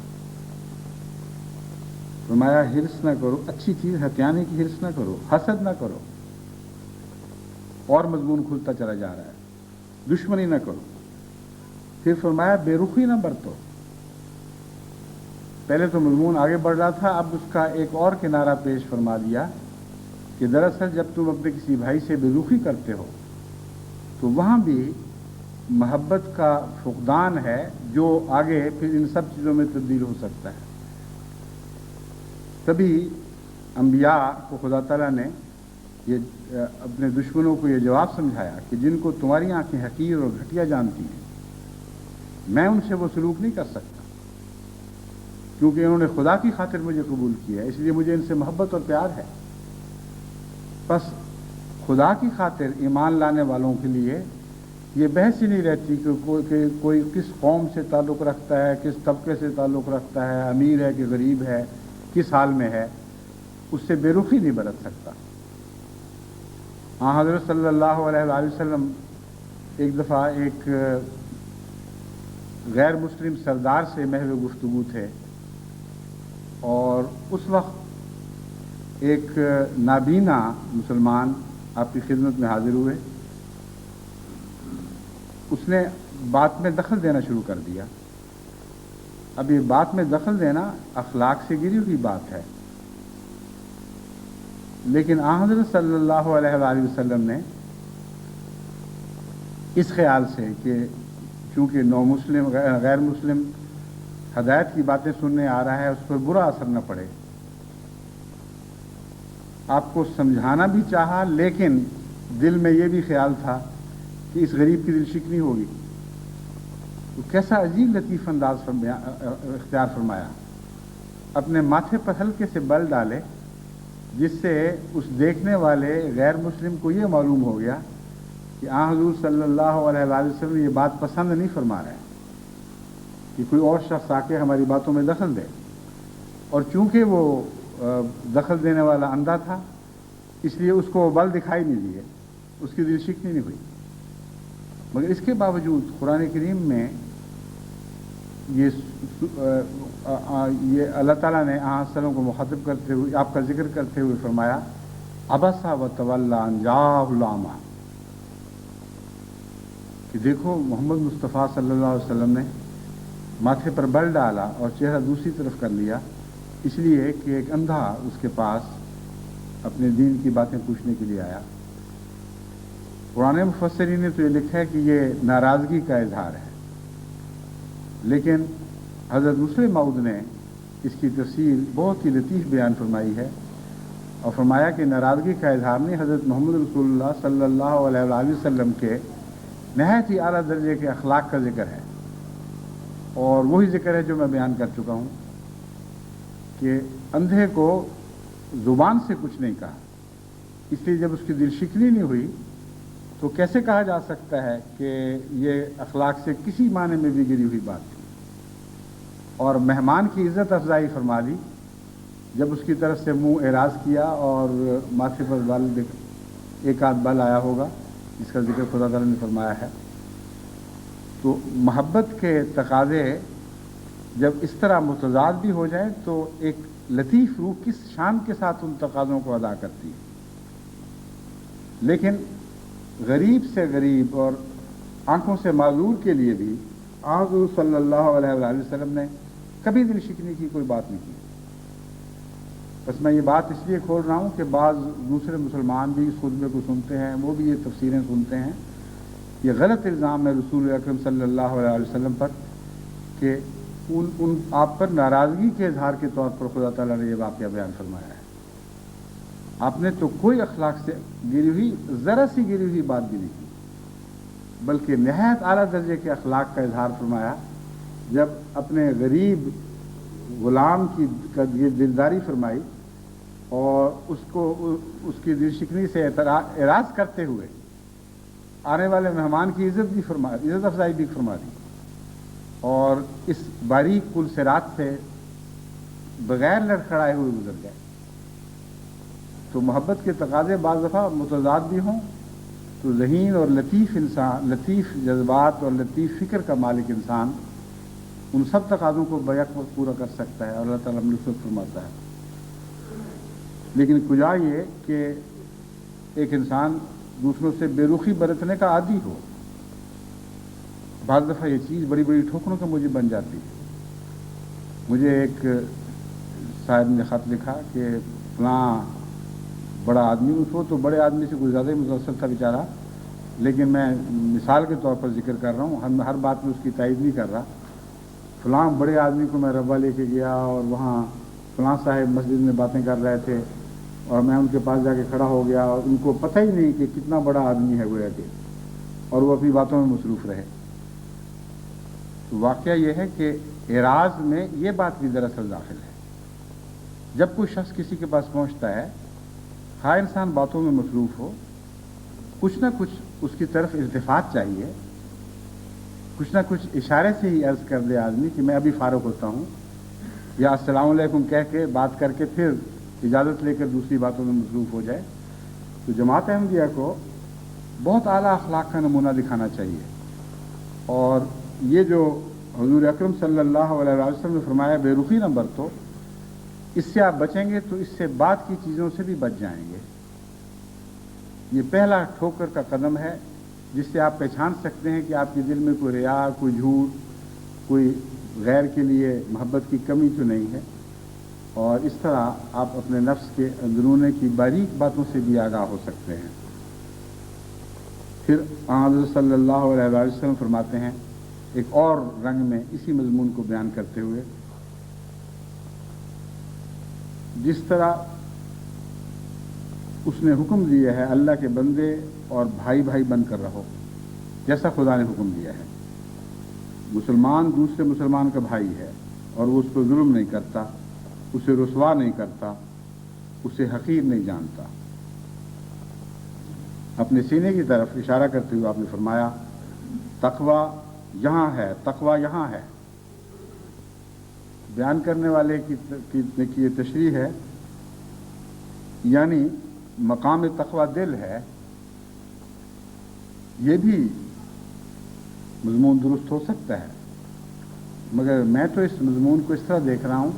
فرمایا حرص نہ کرو، اچھی چیز ہتھیانے کی حرص نہ کرو، حسد نہ کرو، اور مضمون کھلتا چلا جا رہا ہے، دشمنی نہ کرو۔ پھر فرمایا بے رخی نہ برتو. پہلے تو مضمون آگے بڑھ رہا تھا، اب اس کا ایک اور کنارہ پیش فرما دیا کہ دراصل جب تم اپنے کسی بھائی سے بے رخی کرتے ہو تو وہاں بھی محبت کا فقدان ہے، جو آگے پھر ان سب چیزوں میں تبدیل ہو سکتا ہے. تبھی انبیاء کو خدا تعالیٰ نے یہ اپنے دشمنوں کو یہ جواب سمجھایا کہ جن کو تمہاری آنکھیں حقیر اور گھٹیا جانتی ہیں، میں ان سے وہ سلوک نہیں کر سکتا، کیونکہ انہوں نے خدا کی خاطر مجھے قبول کیا ہے، اس لیے مجھے ان سے محبت اور پیار ہے. بس خدا کی خاطر ایمان لانے والوں کے لیے یہ بحث ہی نہیں رہتی کہ کوئی کس قوم سے تعلق رکھتا ہے، کس طبقے سے تعلق رکھتا ہے، امیر ہے کہ غریب ہے، کس حال میں ہے، اس سے بے رخی نہیں برت سکتا. ہاں، حضرت صلی اللہ علیہ وآلہ وسلم ایک دفعہ ایک غیر مسلم سردار سے محو گفتگو تھے، اور اس وقت ایک نابینا مسلمان آپ کی خدمت میں حاضر ہوئے. اس نے بات میں دخل دینا شروع کر دیا. اب یہ بات میں دخل دینا اخلاق سے گری ہوئی بات ہے، لیکن حضرت صلی اللہ علیہ وآلہ وسلم نے اس خیال سے کہ چونکہ نو مسلم غیر مسلم ہدایت کی باتیں سننے آ رہا ہے، اس پر برا اثر نہ پڑے، آپ کو سمجھانا بھی چاہا، لیکن دل میں یہ بھی خیال تھا کہ اس غریب کی دل شکنی ہوگی. تو کیسا عجیب لطیف انداز اختیار فرمایا، اپنے ماتھے پر ہلکے سے بل ڈالے، جس سے اس دیکھنے والے غیر مسلم کو یہ معلوم ہو گیا کہ حضور صلی اللہ علیہ وآلہ وسلم یہ بات پسند نہیں فرما رہے ہیں کہ کوئی اور شخص آ کے ہماری باتوں میں دخل دے. اور چونکہ وہ دخل دینے والا اندھا تھا، اس لیے اس کو بل دکھائی نہیں دیے، اس کی دل شکنی نہیں ہوئی. مگر اس کے باوجود قرآن کریم میں یہ اللہ تعالیٰ نے وسلم کو مخاطب کرتے ہوئے، آپ کا ذکر کرتے ہوئے فرمایا عبسا و تولی ان جاءہ الاعمی، کہ دیکھو محمد مصطفیٰ صلی اللہ علیہ وسلم نے ماتھے پر بل ڈالا اور چہرہ دوسری طرف کر لیا، اس لیے کہ ایک اندھا اس کے پاس اپنے دین کی باتیں پوچھنے کے لیے آیا. قرآن مفسرین نے تو یہ لکھا ہے کہ یہ ناراضگی کا اظہار ہے، لیکن حضرت مسلم موعود نے اس کی تفصیل بہت ہی لطیف بیان فرمائی ہے، اور فرمایا کہ ناراضگی کا اظہار نہیں، حضرت محمد رسول اللہ صلی اللہ علیہ وآلہ وسلم کے نہایت ہی اعلیٰ درجے کے اخلاق کا ذکر ہے. اور وہی ذکر ہے جو میں بیان کر چکا ہوں کہ اندھے کو زبان سے کچھ نہیں کہا، اس لیے جب اس کی دل شکنی نہیں ہوئی تو کیسے کہا جا سکتا ہے کہ یہ اخلاق سے کسی معنی میں بھی گری ہوئی بات تھی. اور مہمان کی عزت افزائی فرما دی جب اس کی طرف سے منہ اعراض کیا اور ماتھے پر بال ایک آدھ بال آیا ہوگا، جس کا ذکر خدا تعالیٰ نے فرمایا ہے. تو محبت کے تقاضے جب اس طرح متضاد بھی ہو جائیں تو ایک لطیف روح کس شان کے ساتھ ان تقاضوں کو ادا کرتی ہے. لیکن غریب سے غریب اور آنکھوں سے معذور کے لیے بھی حضور صلی اللہ علیہ وآلہ وسلم نے کبھی دل شکنی کی کوئی بات نہیں کی. بس میں یہ بات اس لیے کھول رہا ہوں کہ بعض دوسرے مسلمان بھی اس خطبے کو سنتے ہیں، وہ بھی یہ تفسیریں سنتے ہیں. یہ غلط الزام ہے رسول اکرم صلی اللہ علیہ وسلم پر کہ ان آپ پر ناراضگی کے اظہار کے طور پر خدا تعالیٰ نے یہ واقعہ بیان فرمایا ہے. آپ نے تو کوئی اخلاق سے گری ہوئی، ذرا سی گری ہوئی بات بھی نہیں کی، بلکہ نہایت اعلیٰ درجے کے اخلاق کا اظہار فرمایا جب اپنے غریب غلام کی دلداری فرمائی اور اس کی دل شکنی سے اعراض کرتے ہوئے آنے والے مہمان کی عزت افزائی بھی فرما دی، اور اس باریک پل صراط سے بغیر لڑکھڑائے ہوئے گزر گئے. تو محبت کے تقاضے بعض دفعہ متضاد بھی ہوں تو ذہین اور لطیف انسان، لطیف جذبات اور لطیف فکر کا مالک انسان ان سب تقاضوں کو بیک وقت پورا کر سکتا ہے اور اللہ تعالیٰ نصرت فرماتا ہے. لیکن کجا یہ کہ ایک انسان دوسروں سے بے رخی برتنے کا عادی ہو، بعض دفعہ یہ چیز بڑی بڑی ٹھوکروں کا مجھے بن جاتی ہے. مجھے ایک صاحب نے خط لکھا کہ فلاں بڑا آدمی، اس وہ تو بڑے آدمی سے کوئی زیادہ ہی متاثر تھا بیچارہ، لیکن میں مثال کے طور پر ذکر کر رہا ہوں، ہر بات میں اس کی تائید نہیں کر رہا. فلاں بڑے آدمی کو میں ربا لے کے گیا اور وہاں فلاں صاحب مسجد میں باتیں کر رہے تھے اور میں ان کے پاس جا کے کھڑا ہو گیا اور ان کو پتہ ہی نہیں کہ کتنا بڑا آدمی ہے گویا کہ، اور وہ اپنی باتوں میں مصروف رہے. تو واقعہ یہ ہے کہ اعراض میں یہ بات بھی دراصل داخل ہے. جب کوئی شخص کسی کے پاس پہنچتا ہے، خواہ انسان باتوں میں مصروف ہو، کچھ نہ کچھ اس کی طرف التفات چاہیے، کچھ نہ کچھ اشارے سے ہی عرض کر دے آدمی کہ میں ابھی فارغ ہوتا ہوں، یا السلام علیکم کہہ کے بات کر کے پھر اجازت لے کر دوسری باتوں میں مصروف ہو جائے. تو جماعت احمدیہ کو بہت اعلیٰ اخلاق کا نمونہ دکھانا چاہیے. اور یہ جو حضور اکرم صلی اللہ علیہ وسلم نے فرمایا بے رخی نہ برتو، اس سے آپ بچیں گے تو اس سے بعد کی چیزوں سے بھی بچ جائیں گے. یہ پہلا ٹھوکر کا قدم ہے جس سے آپ پہچان سکتے ہیں کہ آپ کے دل میں کوئی ریا، کوئی جھوٹ، کوئی غیر کے لیے محبت کی کمی تو نہیں ہے. اور اس طرح آپ اپنے نفس کے اندرونے کی باریک باتوں سے بھی آگاہ ہو سکتے ہیں. پھر حضرت صلی اللہ علیہ وسلم فرماتے ہیں ایک اور رنگ میں اسی مضمون کو بیان کرتے ہوئے، جس طرح اس نے حکم دیا ہے اللہ کے بندے اور بھائی بھائی بن کر رہو، جیسا خدا نے حکم دیا ہے. مسلمان دوسرے مسلمان کا بھائی ہے اور وہ اس کو ظلم نہیں کرتا، اسے رسوا نہیں کرتا، اسے حقیر نہیں جانتا. اپنے سینے کی طرف اشارہ کرتے ہوئے آپ نے فرمایا تقویٰ یہاں ہے، تقویٰ یہاں ہے. بیان کرنے والے کی یہ تشریح ہے، یعنی مقام تقویٰ دل ہے. یہ بھی مضمون درست ہو سکتا ہے، مگر میں تو اس مضمون کو اس طرح دیکھ رہا ہوں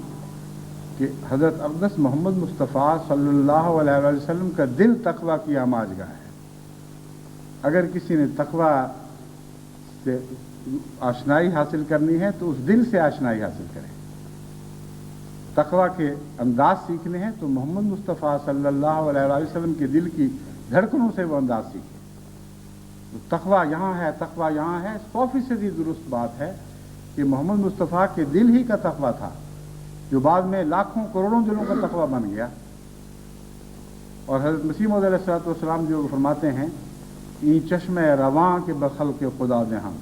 کہ حضرت اقدس محمد مصطفیٰ صلی اللہ علیہ وسلم کا دل تقویٰ کی آماج گاہ ہے. اگر کسی نے تقویٰ سے آشنائی حاصل کرنی ہے تو اس دل سے آشنائی حاصل کرے. تقویٰ کے انداز سیکھنے ہیں تو محمد مصطفیٰ صلی اللہ علیہ وسلم کے دل کی دھڑکنوں سے وہ انداز سیکھے. تو تقویٰ یہاں ہے، تقویٰ یہاں ہے، 100% درست بات ہے کہ محمد مصطفیٰ کے دل ہی کا تقویٰ تھا جو بعد میں لاکھوں کروڑوں دلوں کا تقویٰ بن گیا. اور حضرت مسیح موعود علیہ السلام جو فرماتے ہیں این چشم رواں کے بخل کے خدا دے ہم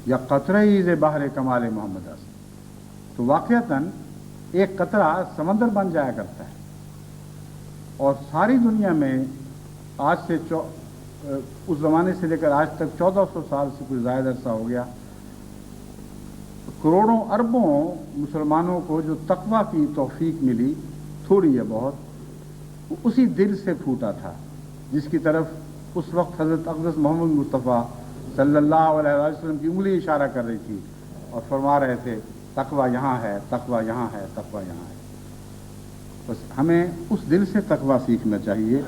یا قطرہ ز بحر کمال محمد است. تو واقعتاً ایک قطرہ سمندر بن جایا کرتا ہے، اور ساری دنیا میں آج سے اس زمانے سے لے کر آج تک 1400 سال سے کچھ زائد عرصہ ہو گیا، کروڑوں اربوں مسلمانوں کو جو تقویٰ کی توفیق ملی، تھوڑی یا بہت، وہ اسی دل سے پھوٹا تھا جس کی طرف اس وقت حضرت اقدس محمد مصطفیٰ صلی اللہ علیہ وسلم کی انگلی اشارہ کر رہی تھی اور فرما رہے تھے تقویٰ یہاں ہے، تقویٰ یہاں ہے، تقویٰ یہاں ہے. بس ہمیں اس دل سے تقویٰ سیکھنا چاہیے،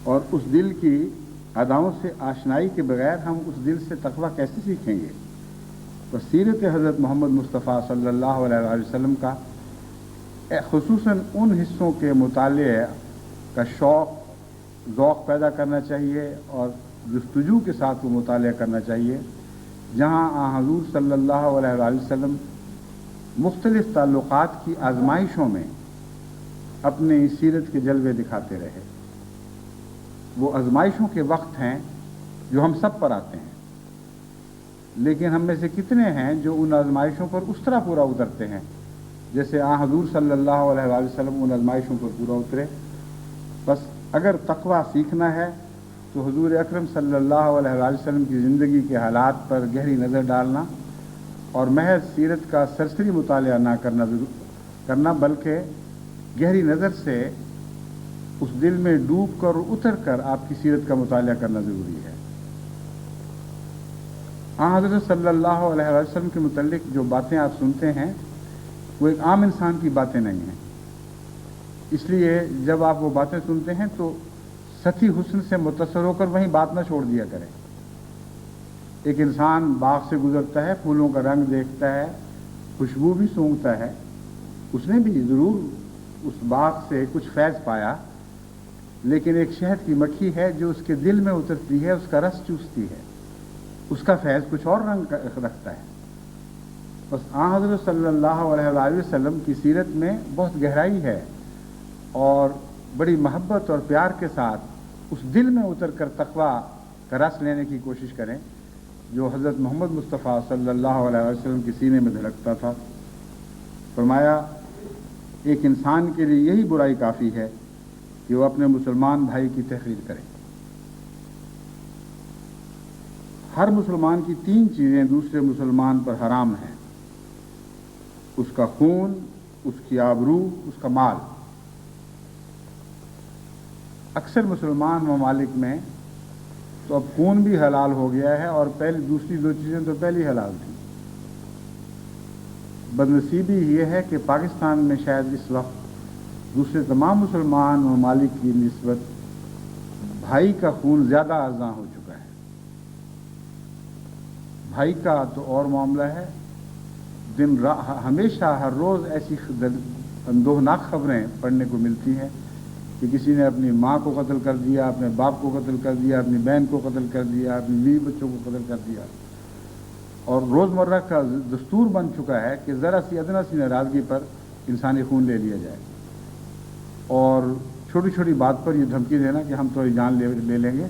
اور اس دل کی اداؤں سے آشنائی کے بغیر ہم اس دل سے تقویٰ کیسے سیکھیں گے؟ بس سیرت حضرت محمد مصطفیٰ صلی اللہ علیہ وسلم کا خصوصاً ان حصوں کے مطالعے کا ذوق پیدا کرنا چاہیے اور جستجو کے ساتھ وہ مطالعہ کرنا چاہیے جہاں حضور صلی اللہ علیہ وسلم مختلف تعلقات کی آزمائشوں میں اپنی سیرت کے جلوے دکھاتے رہے. وہ آزمائشوں کے وقت ہیں جو ہم سب پر آتے ہیں، لیکن ہم میں سے کتنے ہیں جو ان آزمائشوں پر اس طرح پورا اترتے ہیں جیسے حضور صلی اللہ علیہ وسلم ان آزمائشوں پر پورا اترے. بس اگر تقویٰ سیکھنا ہے تو حضور اکرم صلی اللہ علیہ وسلم کی زندگی کے حالات پر گہری نظر ڈالنا اور محض سیرت کا سرسری مطالعہ نہ کرنا بلکہ گہری نظر سے اس دل میں ڈوب کر اور اتر کر آپ کی سیرت کا مطالعہ کرنا ضروری ہے. حضرت صلی اللہ علیہ وسلم کے متعلق جو باتیں آپ سنتے ہیں وہ ایک عام انسان کی باتیں نہیں ہیں، اس لیے جب آپ وہ باتیں سنتے ہیں تو سطحی حسن سے متاثر ہو کر وہیں بات نہ چھوڑ دیا کریں. ایک انسان باغ سے گزرتا ہے، پھولوں کا رنگ دیکھتا ہے، خوشبو بھی سونگھتا ہے، اس نے بھی ضرور اس باغ سے کچھ فیض پایا، لیکن ایک شہد کی مکھی ہے جو اس کے دل میں اترتی ہے، اس کا رس چوستی ہے، اس کا فیض کچھ اور رنگ رکھتا ہے۔ بس آن حضرت صلی اللہ علیہ وآلہ وسلم کی سیرت میں بہت گہرائی ہے، اور بڑی محبت اور پیار کے ساتھ اس دل میں اتر کر تقویٰ کا رس لینے کی کوشش کریں جو حضرت محمد مصطفیٰ صلی اللہ علیہ وسلم کے سینے میں دھڑکتا تھا۔ فرمایا ایک انسان کے لیے یہی برائی کافی ہے کہ وہ اپنے مسلمان بھائی کی تحقیر کرے۔ ہر مسلمان کی 3 چیزیں دوسرے مسلمان پر حرام ہیں: اس کا خون، اس کی آبرو، اس کا مال۔ اکثر مسلمان ممالک میں تو اب خون بھی حلال ہو گیا ہے، اور دوسری 2 چیزیں تو پہلی حلال تھیں۔ بدنصیبی یہ ہے کہ پاکستان میں شاید اس وقت دوسرے تمام مسلمان ممالک کی نسبت بھائی کا خون زیادہ ارزاں ہو چکا ہے۔ بھائی کا تو اور معاملہ ہے، ہمیشہ ہر روز ایسی اندوہناک خبریں پڑھنے کو ملتی ہیں کہ کسی نے اپنی ماں کو قتل کر دیا، اپنے باپ کو قتل کر دیا، اپنی بہن کو قتل کر دیا، اپنی بیوی بچوں کو قتل کر دیا، اور روزمرہ کا دستور بن چکا ہے کہ ذرا سی ادنا سی ناراضگی پر انسانی خون لے لیا جائے، اور چھوٹی چھوٹی بات پر یہ دھمکی دینا کہ ہم تو جان لے لیں گے۔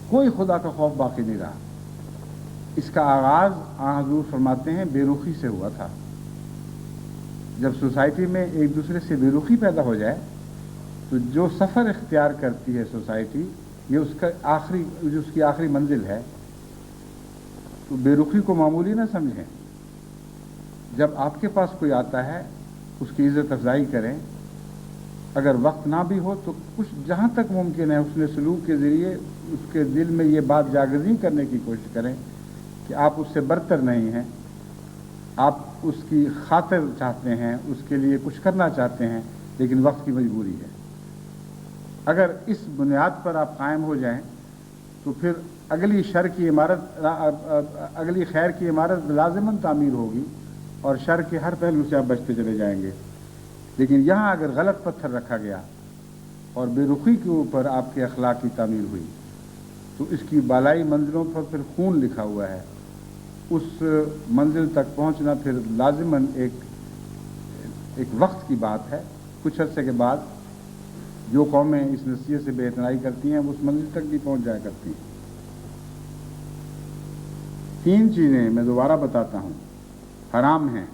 کوئی خدا کا خوف باقی نہیں رہا۔ اس کا آغاز آن حضور فرماتے ہیں بے رخی سے ہوا تھا۔ جب سوسائٹی میں ایک دوسرے سے بے رخی پیدا ہو جائے تو جو سفر اختیار کرتی ہے سوسائٹی، یہ اس کی آخری منزل ہے۔ تو بے رخی کو معمولی نہ سمجھیں۔ جب آپ کے پاس کوئی آتا ہے اس کی عزت افزائی کریں، اگر وقت نہ بھی ہو تو کچھ جہاں تک ممکن ہے اس نے سلوک کے ذریعے اس کے دل میں یہ بات جاگزی کرنے کی کوشش کریں کہ آپ اس سے برتر نہیں ہیں، آپ اس کی خاطر چاہتے ہیں، اس کے لیے کچھ کرنا چاہتے ہیں، لیکن وقت کی مجبوری ہے۔ اگر اس بنیاد پر آپ قائم ہو جائیں تو پھر اگلی خیر کی عمارت لازماً تعمیر ہوگی، اور شر کے ہر پہلو سے آپ بچتے چلے جائیں گے۔ لیکن یہاں اگر غلط پتھر رکھا گیا اور بے رخی کے اوپر آپ کے اخلاق کی تعمیر ہوئی تو اس کی بالائی منزلوں پر پھر خون لکھا ہوا ہے۔ اس منزل تک پہنچنا پھر لازماً ایک وقت کی بات ہے۔ کچھ عرصے کے بعد جو قومیں اس نصیحت سے بے اعتنائی کرتی ہیں وہ اس منزل تک بھی پہنچ جایا کرتی ہیں۔ 3 چیزیں میں دوبارہ بتاتا ہوں حرام ہیں: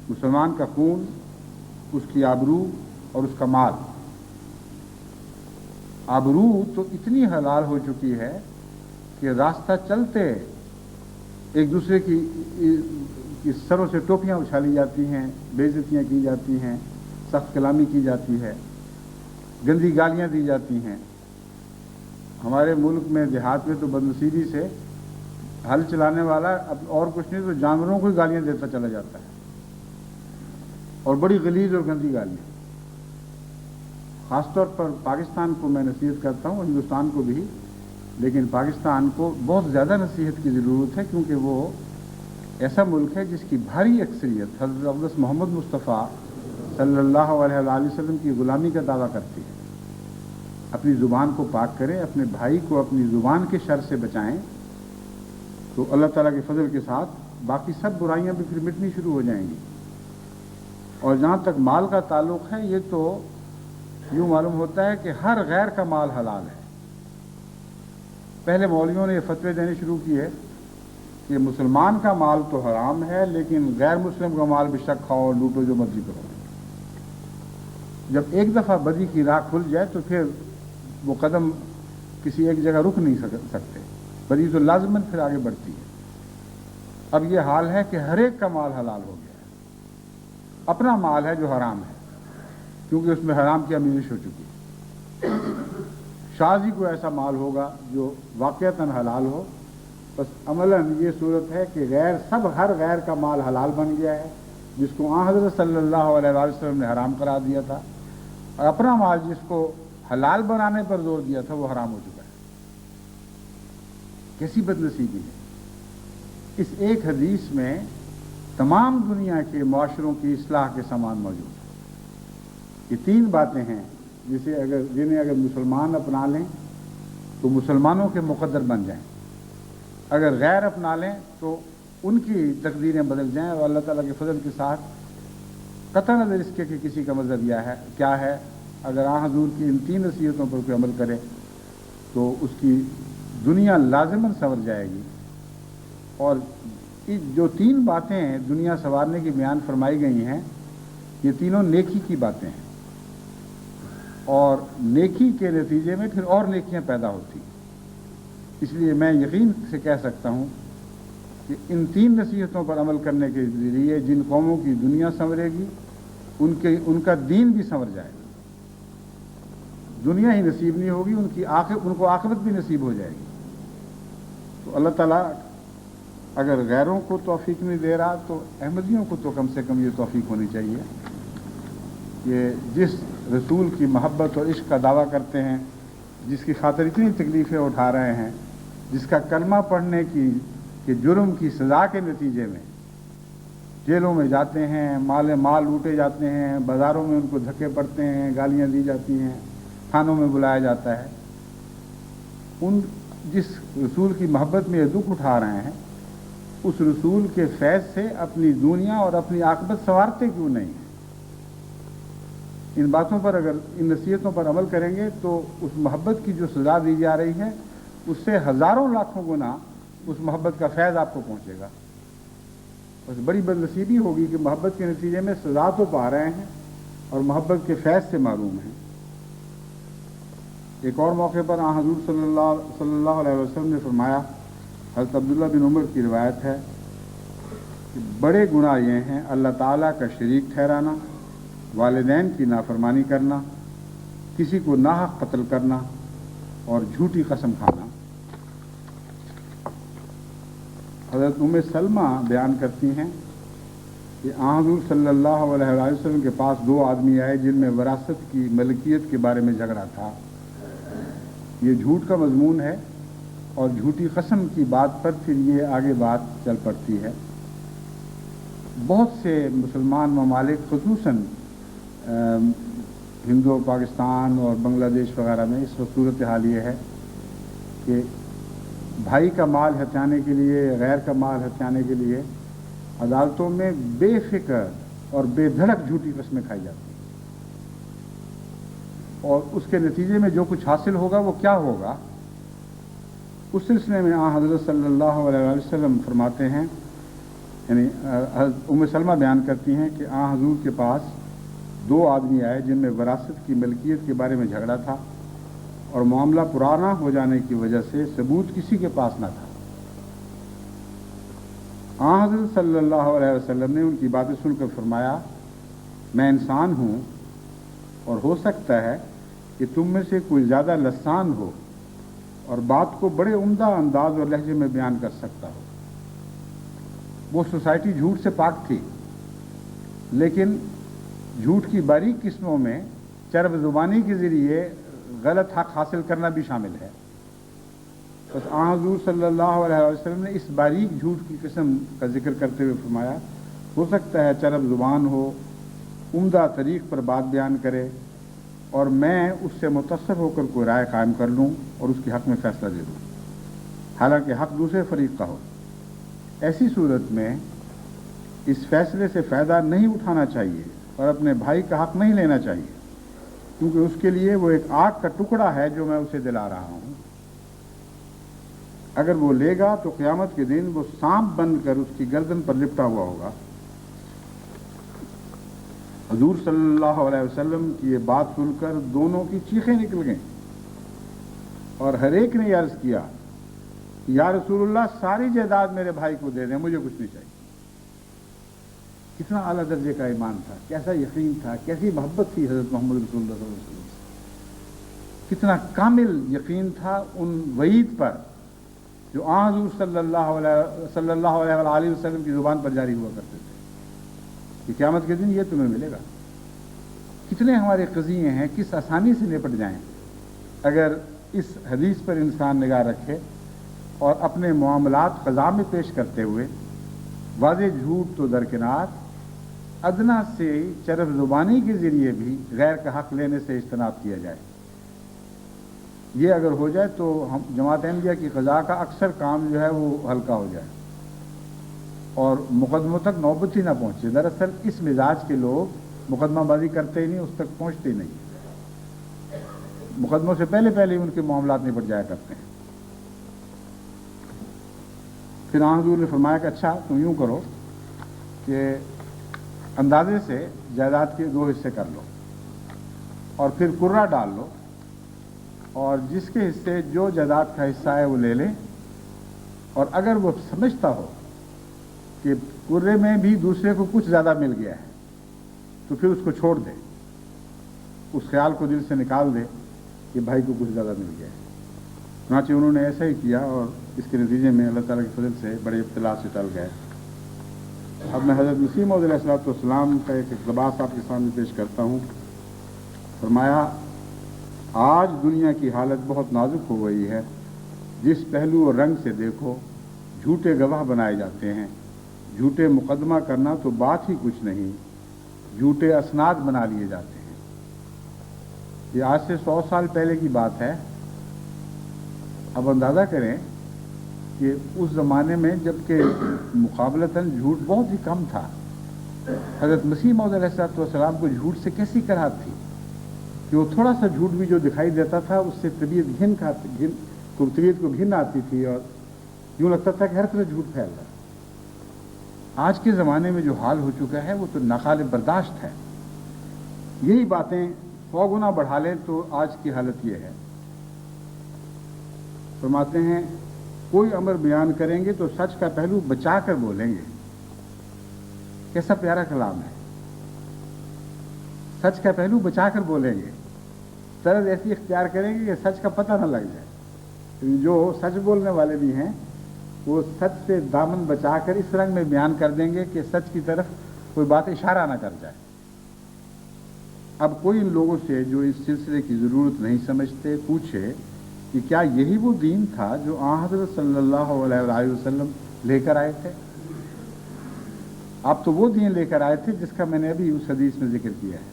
مسلمان کا خون، اس کی آبرو اور اس کا مال۔ آبرو تو اتنی حلال ہو چکی ہے کہ راستہ چلتے ایک دوسرے کی سروں سے ٹوپیاں اچھالی جاتی ہیں، بے عزتیاں کی جاتی ہیں، سخت کلامی کی جاتی ہے، گندی گالیاں دی جاتی ہیں۔ ہمارے ملک میں دیہات میں تو بدنصیبی سے ہل چلانے والا اب اور کچھ نہیں تو جانوروں کو ہی گالیاں دیتا چلا جاتا ہے، اور بڑی غلیظ اور گندی گالیاں۔ خاص طور پر پاکستان کو میں نصیحت کرتا ہوں، ہندوستان کو بھی، لیکن پاکستان کو بہت زیادہ نصیحت کی ضرورت ہے، کیونکہ وہ ایسا ملک ہے جس کی بھاری اکثریت حضرت اقدس محمد مصطفیٰ صلی اللہ علیہ وآلہ وسلم کی غلامی کا دعویٰ کرتی ہے۔ اپنی زبان کو پاک کریں، اپنے بھائی کو اپنی زبان کے شر سے بچائیں، تو اللہ تعالیٰ کے فضل کے ساتھ باقی سب برائیاں بھی پھر مٹنی شروع ہو جائیں گی۔ اور جہاں تک مال کا تعلق ہے، یہ تو یوں معلوم ہوتا ہے کہ ہر غیر کا مال حلال ہے۔ پہلے مولویوں نے یہ فتوے دینے شروع کیے کہ مسلمان کا مال تو حرام ہے، لیکن غیر مسلم کا مال بے شک کھاؤ، لوٹو، جو مرضی کرو۔ جب ایک دفعہ بدی کی راہ کھل جائے تو پھر وہ قدم کسی ایک جگہ رک نہیں سکتے، بدی تو لازماً پھر آگے بڑھتی ہے۔ اب یہ حال ہے کہ ہر ایک کا مال حلال ہو گیا ہے، اپنا مال ہے جو حرام ہے، کیونکہ اس میں حرام کی آمیزش ہو چکی ہے۔ شاذ ہی کوئی ایسا مال ہوگا جو واقعتاً حلال ہو۔ بس عملاً یہ صورت ہے کہ ہر غیر کا مال حلال بن گیا ہے، جس کو آن حضرت صلی اللہ علیہ وآلہ وسلم نے حرام قرار دیا تھا، اور اپنا مال جس کو حلال بنانے پر زور دیا تھا وہ حرام ہو چکا ہے۔ کیسی بدنصیبی ہے! اس ایک حدیث میں تمام دنیا کے معاشروں کی اصلاح کے سامان موجود ہے۔ یہ تین باتیں ہیں جنہیں اگر مسلمان اپنا لیں تو مسلمانوں کے مقدر بن جائیں، اگر غیر اپنا لیں تو ان کی تقدیریں بدل جائیں، اور اللہ تعالیٰ کے فضل کے ساتھ قطع نظر اس کے کہ کسی کا مذہب کیا ہے، اگر حضور کی ان تین نصیحتوں پر کوئی عمل کرے تو اس کی دنیا لازماً سنور جائے گی۔ اور جو تین باتیں دنیا سنوارنے کی بیان فرمائی گئی ہیں، یہ تینوں نیکی کی باتیں ہیں، اور نیکی کے نتیجے میں پھر اور نیکیاں پیدا ہوتی ہیں۔ اس لیے میں یقین سے کہہ سکتا ہوں کہ ان تین نصیحتوں پر عمل کرنے کے ذریعے جن قوموں کی دنیا سنورے گی ان کا دین بھی سنور جائے گا۔ دنیا ہی نصیب نہیں ہوگی، ان کو عاقبت بھی نصیب ہو جائے گی۔ تو اللہ تعالیٰ اگر غیروں کو توفیق نہیں دے رہا تو احمدیوں کو تو کم سے کم یہ توفیق ہونی چاہیے کہ جس رسول کی محبت اور عشق کا دعویٰ کرتے ہیں، جس کی خاطر اتنی تکلیفیں اٹھا رہے ہیں، جس کا کلمہ پڑھنے کے جرم کی سزا کے نتیجے میں جیلوں میں جاتے ہیں، مال لوٹے جاتے ہیں، بازاروں میں ان کو دھکے پڑتے ہیں، گالیاں دی جاتی ہیں، تھانوں میں بلایا جاتا ہے، جس رسول کی محبت میں یہ دکھ اٹھا رہے ہیں، اس رسول کے فیض سے اپنی دنیا اور اپنی عاقبت سنوارتے کیوں نہیں ہیں؟ ان باتوں پر اگر ان نصیحتوں پر عمل کریں گے تو اس محبت کی جو سزا دی جا رہی ہے اس سے ہزاروں لاکھوں گنا اس محبت کا فیض آپ کو پہنچے گا۔ بس بڑی بد نصیبی ہوگی کہ محبت کے نتیجے میں سزا تو پا رہے ہیں اور محبت کے فیض سے محروم ہیں۔ ایک اور موقع پر حضور صلی اللہ علیہ وسلم نے فرمایا، حضرت عبداللہ بن عمر کی روایت ہے کہ بڑے گناہ یہ ہیں اللہ تعالیٰ کا شریک ٹھہرانا، والدین کی نافرمانی کرنا، کسی کو ناحق قتل کرنا اور جھوٹی قسم کھانا۔ حضرت ام سلمہ بیان کرتی ہیں کہ حضور صلی اللہ علیہ وسلم کے پاس دو آدمی آئے جن میں وراثت کی ملکیت کے بارے میں جھگڑا تھا۔ یہ جھوٹ کا مضمون ہے اور جھوٹی قسم کی بات پر پھر یہ آگے بات چل پڑتی ہے۔ بہت سے مسلمان ممالک خصوصاً ہند و پاکستان اور بنگلہ دیش وغیرہ میں اس وقت صورتحال یہ ہے کہ بھائی کا مال ہتھیانے کے لیے، غیر کا مال ہتھیانے کے لیے عدالتوں میں بے فکر اور بے دھڑک جھوٹی قسمیں کھائی جاتی ہیں، اور اس کے نتیجے میں جو کچھ حاصل ہوگا وہ کیا ہوگا، اس سلسلے میں حضرت صلی اللہ علیہ وسلم فرماتے ہیں، یعنی ام سلمہ بیان کرتی ہیں کہ حضور کے پاس دو آدمی آئے جن میں وراثت کی ملکیت کے بارے میں جھگڑا تھا اور معاملہ پرانا ہو جانے کی وجہ سے ثبوت کسی کے پاس نہ تھا۔ حضرت صلی اللہ علیہ وسلم نے ان کی باتیں سن کر فرمایا، میں انسان ہوں اور ہو سکتا ہے کہ تم میں سے کوئی زیادہ لسان ہو اور بات کو بڑے عمدہ انداز اور لہجے میں بیان کر سکتا ہو۔ وہ سوسائٹی جھوٹ سے پاک تھی، لیکن جھوٹ کی باریک قسموں میں چرب زبانی کے ذریعے غلط حق حاصل کرنا بھی شامل ہے۔ بس حضور صلی اللہ علیہ وسلم نے اس باریک جھوٹ کی قسم کا ذکر کرتے ہوئے فرمایا، ہو سکتا ہے چرب زبان ہو، عمدہ طریق پر بات بیان کرے اور میں اس سے متاثر ہو کر کوئی رائے قائم کر لوں اور اس کے حق میں فیصلہ دے دوں، حالانکہ حق دوسرے فریق کا ہو۔ ایسی صورت میں اس فیصلے سے فائدہ نہیں اٹھانا چاہیے اور اپنے بھائی کا حق نہیں لینا چاہیے، کیونکہ اس کے لیے وہ ایک آگ کا ٹکڑا ہے جو میں اسے دلا رہا ہوں۔ اگر وہ لے گا تو قیامت کے دن وہ سانپ بن کر اس کی گردن پر لپٹا ہوا ہوگا۔ حضور صلی اللہ علیہ وسلم کی یہ بات سن کر دونوں کی چیخیں نکل گئیں اور ہر ایک نے یہ عرض کیا کہ یا رسول اللہ ساری جائیداد میرے بھائی کو دے دیں، مجھے کچھ نہیں چاہیے۔ کتنا اعلیٰ درجے کا ایمان تھا، کیسا یقین تھا، کیسی محبت تھی حضرت محمد رسول اللہ صلی اللہ علیہ وسلم، کتنا کامل یقین تھا ان وعید پر جو حضور صلی اللہ علیہ وسلم کی زبان پر جاری ہوا کرتے تھے کہ قیامت کے دن یہ تمہیں ملے گا۔ کتنے ہمارے قضیے ہیں، کس آسانی سے نپٹ جائیں اگر اس حدیث پر انسان نگاہ رکھے اور اپنے معاملات قضا میں پیش کرتے ہوئے واضح جھوٹ تو درکنار ادنا سے چرب زبانی کے ذریعے بھی غیر کا حق لینے سے اجتناب کیا جائے۔ یہ اگر ہو جائے تو ہم جماعت احمدیہ کی قضا کا اکثر کام جو ہے وہ ہلکا ہو جائے اور مقدموں تک نوبت ہی نہ پہنچے۔ دراصل اس مزاج کے لوگ مقدمہ بازی کرتے ہی نہیں، اس تک پہنچتے ہی نہیں، مقدموں سے پہلے پہلے ان کے معاملات نپٹ جایا کرتے ہیں۔ پھر حضور نے فرمایا کہ اچھا تم یوں کرو کہ اندازے سے جائیداد کے 2 حصے کر لو اور پھر کرہ ڈال لو، اور جس کے حصے جو جائیداد کا حصہ ہے وہ لے لے، اور اگر وہ سمجھتا ہو کہ کرے میں بھی دوسرے کو کچھ زیادہ مل گیا ہے تو پھر اس کو چھوڑ دے، اس خیال کو دل سے نکال دے کہ بھائی کو کچھ زیادہ مل گیا ہے۔ چنانچہ انہوں نے ایسا ہی کیا اور اس کے نتیجے میں اللہ تعالیٰ کے فضل سے بڑے ابتلا سے ٹل گئے۔ اب میں حضرت مسیح موعود علیہ الصلوۃ والسلام کا ایک اقتباس آپ کے سامنے پیش کرتا ہوں۔ فرمایا آج دنیا کی حالت بہت نازک ہو گئی ہے، جس پہلو اور رنگ سے دیکھو جھوٹے گواہ بنائے جاتے ہیں، جھوٹے مقدمہ کرنا تو بات ہی کچھ نہیں، جھوٹے اسناد بنا لیے جاتے ہیں۔ یہ آج سے 100 سال پہلے کی بات ہے۔ اب اندازہ کریں کہ اس زمانے میں جب کہ مقابلتاً جھوٹ بہت ہی کم تھا، حضرت مسیح موعود علیہ الصلوۃ والسلام کو جھوٹ سے کیسی کراہت تھی کہ وہ تھوڑا سا جھوٹ بھی جو دکھائی دیتا تھا اس سے طبیعت کو گھن آتی تھی اور یوں لگتا تھا کہ ہر طرف جھوٹ پھیل رہا ہے۔ آج کے زمانے میں جو حال ہو چکا ہے وہ تو ناقابل برداشت ہے۔ یہی باتیں 100 گنا بڑھا لیں تو آج کی حالت یہ ہے۔ فرماتے ہیں کوئی امر بیان کریں گے تو سچ کا پہلو بچا کر بولیں گے۔ کیسا پیارا کلام ہے، سچ کا پہلو بچا کر بولیں گے، طرز ایسی اختیار کریں گے کہ سچ کا پتہ نہ لگ جائے۔ جو سچ بولنے والے بھی ہیں وہ سچ سے دامن بچا کر اس رنگ میں بیان کر دیں گے کہ سچ کی طرف کوئی بات اشارہ نہ کر جائے۔ اب کوئی ان لوگوں سے جو اس سلسلے کی ضرورت نہیں سمجھتے پوچھے کہ کیا یہی وہ دین تھا جو آن حضرت صلی اللہ علیہ وآلہ وسلم لے کر آئے تھے؟ آپ تو وہ دین لے کر آئے تھے جس کا میں نے ابھی اس حدیث میں ذکر کیا ہے،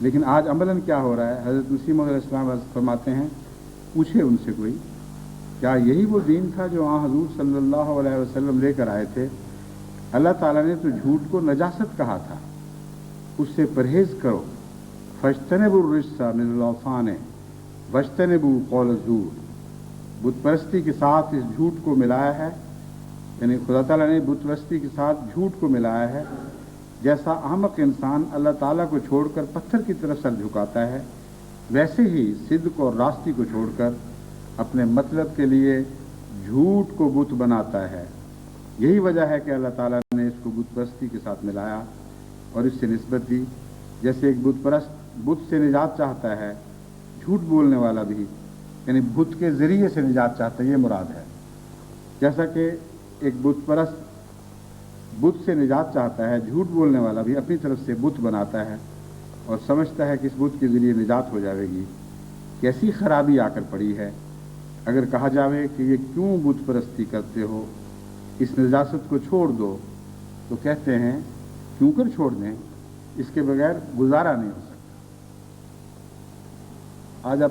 لیکن آج عملاً کیا ہو رہا ہے؟ حضرت مسیح موعود علیہ السلام فرماتے ہیں پوچھے ان سے کوئی کیا یہی وہ دین تھا جو آن حضور صلی اللہ علیہ وسلم لے کر آئے تھے؟ اللہ تعالیٰ نے تو جھوٹ کو نجاست کہا تھا، اس سے پرہیز کرو، فاجتنبوا الرجس من الاوثان واجتنبوا قول الزور۔ بت پرستی کے ساتھ اس جھوٹ کو ملایا ہے، یعنی خدا تعالیٰ نے بت پرستی کے ساتھ جھوٹ کو ملایا ہے۔ جیسا احمق انسان اللہ تعالیٰ کو چھوڑ کر پتھر کی طرف سر جھکاتا ہے، ویسے ہی صدق اور راستی کو چھوڑ کر اپنے مطلب کے لیے جھوٹ کو بت بناتا ہے۔ یہی وجہ ہے کہ اللہ تعالیٰ نے اس کو بت پرستی کے ساتھ ملایا اور اس سے نسبت دی۔ جیسے ایک بت پرست بت سے نجات چاہتا ہے، جھوٹ بولنے والا بھی یعنی بت کے ذریعے سے نجات چاہتا ہے، یہ مراد ہے۔ جیسا کہ ایک بت پرست بت سے نجات چاہتا ہے، جھوٹ بولنے والا بھی اپنی طرف سے بت بناتا ہے اور سمجھتا ہے کہ اس بت کے ذریعے نجات ہو جائے گی۔ کیسی خرابی آ کر پڑی ہے۔ اگر کہا جاوے کہ یہ کیوں بت پرستی کرتے ہو، اس نجاست کو چھوڑ دو، تو کہتے ہیں کیوں کر چھوڑ دیں، اس کے بغیر گزارا نہیں ہو سکتا۔ آج آپ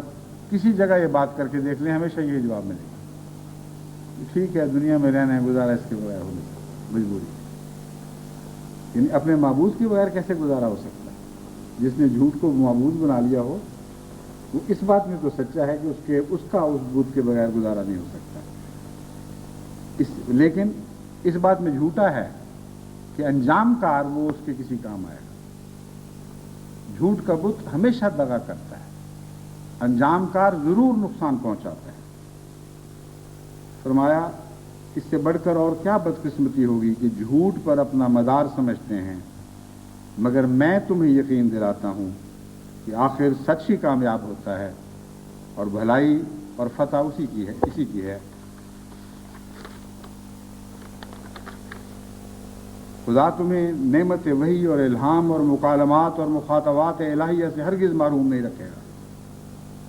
کسی جگہ یہ بات کر کے دیکھ لیں، ہمیشہ یہی جواب ملے گا، ٹھیک ہے دنیا میں رہنا ہے، گزارا اس کے بغیر ہو نہیں سکتا، مجبوری۔ یعنی اپنے معبود کے بغیر کیسے گزارا ہو سکتا ہے؟ جس نے جھوٹ کو معبود بنا لیا ہو وہ اس بات میں تو سچا ہے کہ اس کا اس بت کے بغیر گزارا نہیں ہو سکتا۔ لیکن اس بات میں جھوٹا ہے کہ انجام کار وہ اس کے کسی کام آئے گا۔ جھوٹ کا بت ہمیشہ دغا کرتا ہے، انجام کار ضرور نقصان پہنچاتا ہے۔ فرمایا اس سے بڑھ کر اور کیا بدقسمتی ہوگی کہ جھوٹ پر اپنا مدار سمجھتے ہیں، مگر میں تمہیں یقین دلاتا ہوں کہ آخر سچ ہی کامیاب ہوتا ہے اور بھلائی اور فتح اسی کی ہے۔ خدا تمہیں نعمت وحی اور الہام اور مکالمات اور مخاطبات الہیہ سے ہرگز محروم نہیں رکھے گا۔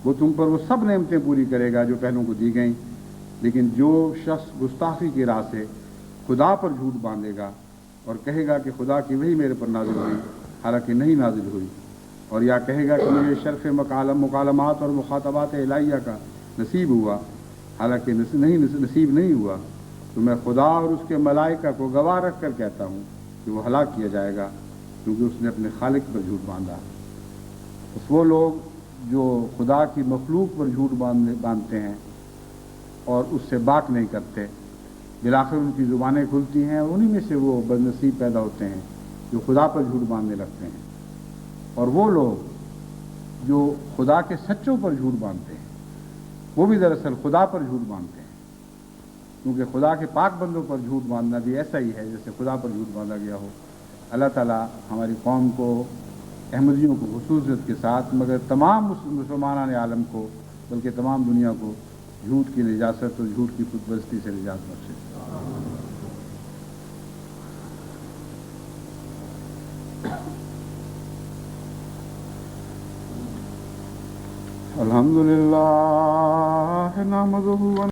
وہ تم پر وہ سب نعمتیں پوری کرے گا جو پہلوں کو دی گئیں، لیکن جو شخص گستاخی کی راہ سے خدا پر جھوٹ باندھے گا اور کہے گا کہ خدا کی وحی میرے پر نازل ہوئی حالانکہ نہیں نازل ہوئی، اور یا کہے گا کہ مجھے شرف مکالمات اور مخاطبات الہیہ کا نصیب ہوا حالانکہ نصیب نہیں ہوا، تو میں خدا اور اس کے ملائکہ کو گواہ رکھ کر کہتا ہوں کہ وہ ہلاک کیا جائے گا، کیونکہ اس نے اپنے خالق پر جھوٹ باندھا۔ بس وہ لوگ جو خدا کی مخلوق پر جھوٹ باندھتے ہیں اور اس سے باک نہیں کرتے، بالآخر ان کی زبانیں کھلتی ہیں، اور انہی میں سے وہ بدنصیب پیدا ہوتے ہیں جو خدا پر جھوٹ باندھنے لگتے ہیں۔ اور وہ لوگ جو خدا کے سچوں پر جھوٹ باندھتے ہیں وہ بھی دراصل خدا پر جھوٹ باندھتے ہیں، کیونکہ خدا کے پاک بندوں پر جھوٹ باندھنا بھی ایسا ہی ہے جیسے خدا پر جھوٹ باندھا گیا ہو۔ اللہ تعالیٰ ہماری قوم کو، احمدیوں کو خصوصیت کے ساتھ، مگر تمام مسلمانان عالم کو، بلکہ تمام دنیا کو جھوٹ کی نجاست اور جھوٹ کی خود پرستی سے نجات بخشے۔ الحمدللہ نحمدہ